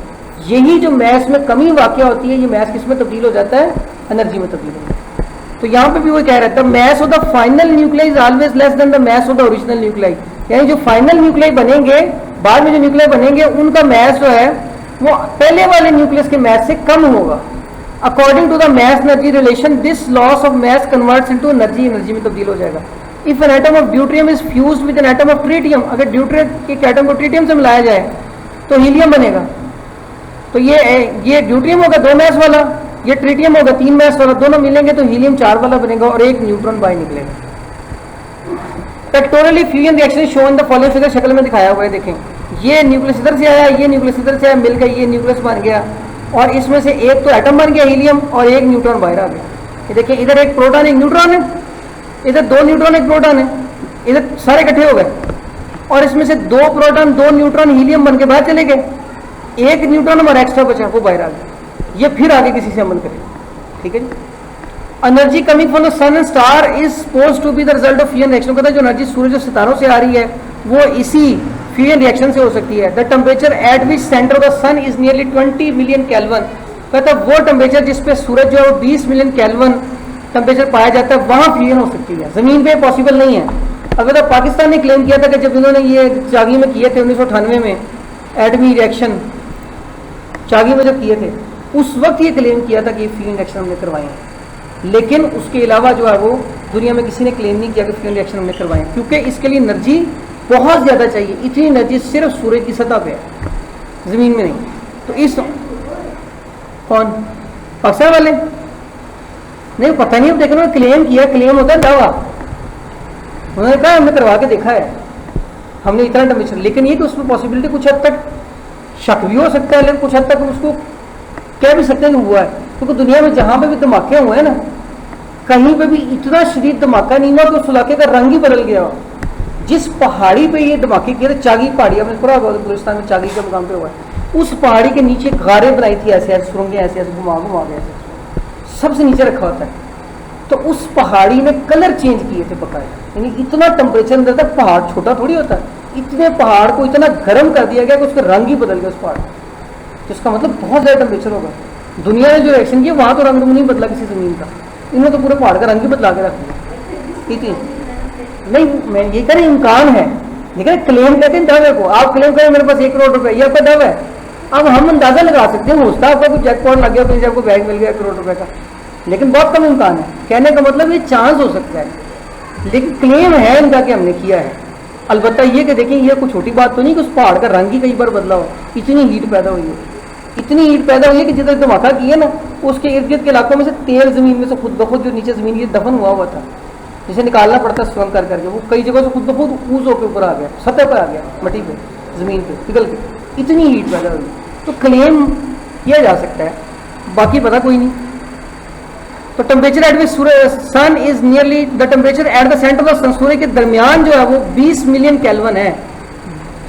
यही जो मैस में कमी वाक़या होती है, ये मैस किस में तब्दील हो जाता है? एनर्जी में तब्दील होता है। तो यहाँ पे भी वो कह रहा था, mass of the final nuclei is always less than the mass of the original nuclei. यानी जो फाइनल न्यूक्लियाई बनेंगे, बाद में जो न्यूक्लियाई बनेंगे, उनका मैस जो है वो पहले वाले न्यूक्लियस के मैस से कम होगा। According to the mass energy relation, this loss of mass converts into energy, energy में तब्दील हो जाएगा। If an atom of deuterium is fused with an atom of tritium, अगर ड्यूट्रियम के एटम को ट्रिटियम से मिलाया जाए तो हीलियम बनेगा। तो ये ड्यूट्रियम होगा 2 मैस वाला, ये ट्रिटियम होगा 3 मैस वाला, दोनों मिलेंगे तो हीलियम 4 वाला बनेगा और एक न्यूट्रॉन बाहर निकलेगा। Factorially fusion reaction show in the following figure, शक्ल में दिखाया हुआ है, देखें। ये न्यूक्लियस इधर से आया, ये न्यूक्लियस इधर से आया, मिल गया, ये न्यूक्लियस बन गया और इसमें से एक तो एटम बन गया हीलियम और एक न्यूट्रॉन बाहर आ गया। ये देखिए, इधर एक प्रोटॉन एक न्यूट्रॉन है, इधर 2 न्यूट्रॉन एक प्रोटॉन है, इधर सारे इकट्ठे हो गए और इसमें से 2 प्रोटॉन 2 न्यूट्रॉन हीलियम बन के बाहर चले गए, एक न्यूट्रॉन हमारा एक्स्ट्रा बचा, वो बाहर आ गया। ये फिर आगे किसी से अमल करेगा, ठीक है जी। Energy coming from the sun and star is supposed to be the result of fusion reaction. कहता है जो एनर्जी सूरज और सितारों से आ रही है वो इसी फ्यूजन रिएक्शन से हो सकती है। The temperature at which centre of the sun is nearly 20 million kelvin. कहता है वो टेम्परेचर जिस पे सूरज जो है वो 20 मिलियन केल्विन टेम्परेचर पाया जाता है, वहां फ्यूजन हो सकती है। जमीन पे पॉसिबल नहीं है। अगर तो पाकिस्तान ने क्लेम किया था कि जब इन्होंने ये चागी में किए थे 1998 में एटमी रिएक्शन चागी में जब किए थे, उस वक्त ये क्लेम किया था कि ये फ्यूजन रिएक्शन हमने करवाए हैं, लेकिन उसके अलावा जो है वो दुनिया में किसी ने क्लेम नहीं किया कि फ्यूजन रिएक्शन हमने करवाए हैं, क्योंकि इसके लिए एनर्जी बहुत ज़्यादा चाहिए। इतनी एनर्जी सिर्फ सूरज की सतह पे है, ज़मीन में नहीं। तो इस कौन पाकिस्तान वाले नहीं पता नहीं, अब देखो ना, क्लेम किया, क्लेम होता है दावा। उन्होंने कहा हमने करवा के देखा है, हमने इतना टेम्परेचर, लेकिन ये कि उसमें पॉसिबिलिटी कुछ हद तक शक भी हो सकता है, लेकिन कुछ हद तक उसको कह भी सकते हैं हुआ है। क्योंकि दुनिया में जहाँ पे भी धमाके हुए हैं ना, कहीं पे भी इतना शदीद धमाका नहीं हुआ कि उस इलाके का रंग ही बदल गया हो। जिस पहाड़ी पे ये धमाके किए थे, चागी पहाड़ी, हमने पूरा बलूचिस्तान में चागी के मुकाम पे हुआ है, उस पहाड़ी के नीचे गारें बनाई थी ऐसे ऐसे, सुरंगें ऐसे ऐसे घुमा घुमा के ऐसे सबसे नीचे रखा होता है। तो उस पहाड़ी ने कलर चेंज किए थे बकायदा, यानी इतना टेम्परेचर अंदर था, पहाड़ छोटा थोड़ी होता है, इतने पहाड़ को इतना गर्म कर दिया गया कि उसका रंग ही बदल गया उस पहाड़। तो इसका मतलब बहुत ज़्यादा टेम्परेचर होगा। दुनिया ने जो रिएक्शन किया वहाँ तो रंग नहीं बदला किसी ज़मीन का, इन्होंने तो पूरे पहाड़ का रंग ही बदला के रख दिया। इतनी नहीं, मैं ये कह रही इम्कान है, लेकिन क्लेम कहते हैं दावे को। आप क्लेम करें मेरे पास 1 करोड़ रुपए, ये आपका दावा है। अब हम अंदाजा लगा सकते हैं, हो सकता है आपका कोई जैकपॉट लग गया, कहीं से आपको बैग मिल गया 1 करोड़ रुपए का, लेकिन बहुत कम इम्कान है। कहने का मतलब ये चांस हो सकता है, लेकिन क्लेम है इनका कि हमने किया है। अलबत्ता ये कि देखिए, ये कोई छोटी बात तो नहीं कि उस पहाड़ का रंग ही कई बार बदला हो। इतनी हीट पैदा हुई है, इतनी हीट पैदा हुई है कि जिधर धमाका किया ना, उसके इर्द गिर्द के इलाकों में से तेल जमीन में से खुद ब खुद जो नीचे जमीन ये दफन हुआ था, जिसे निकालना पड़ता सुरंग कर करके, वो कई जगह से खुद ब खुद ऊज होकर ऊपर आ गया, सतह पर आ गया, मट्टी पे, जमीन पे पिघल के। इतनी हीट पैदा हुई, तो क्लेम किया जा सकता है, बाकी पता कोई नहीं। तो temperature at which sun is nearly the temperature at the centre of the sun, सूर्य के दरमियान जो है वो 20 मिलियन केल्विन है।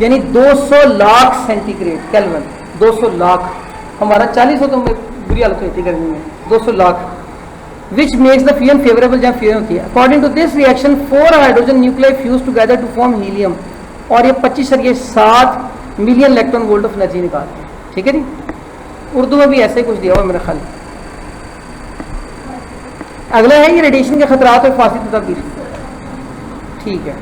यानी 200 लाख सेंटीग्रेड केल्विन, 200 लाख, हमारा 40 हो तो बुरी हालत होती है गर्मी में, 200 lakh, which makes the fusion favourable जहाँ फ्यूजन होती है। According to this reaction 4 hydrogen nuclei fuse together to form helium, और ये 25.7 million electron volt of energy निकालते हैं। ठीक है जी, उर्दू में भी ऐसे ही कुछ दिया हुआ है मेरा ख्याल। अगला है ये रेडिएशन के खतरात और फासिल तदबीर। ठीक है।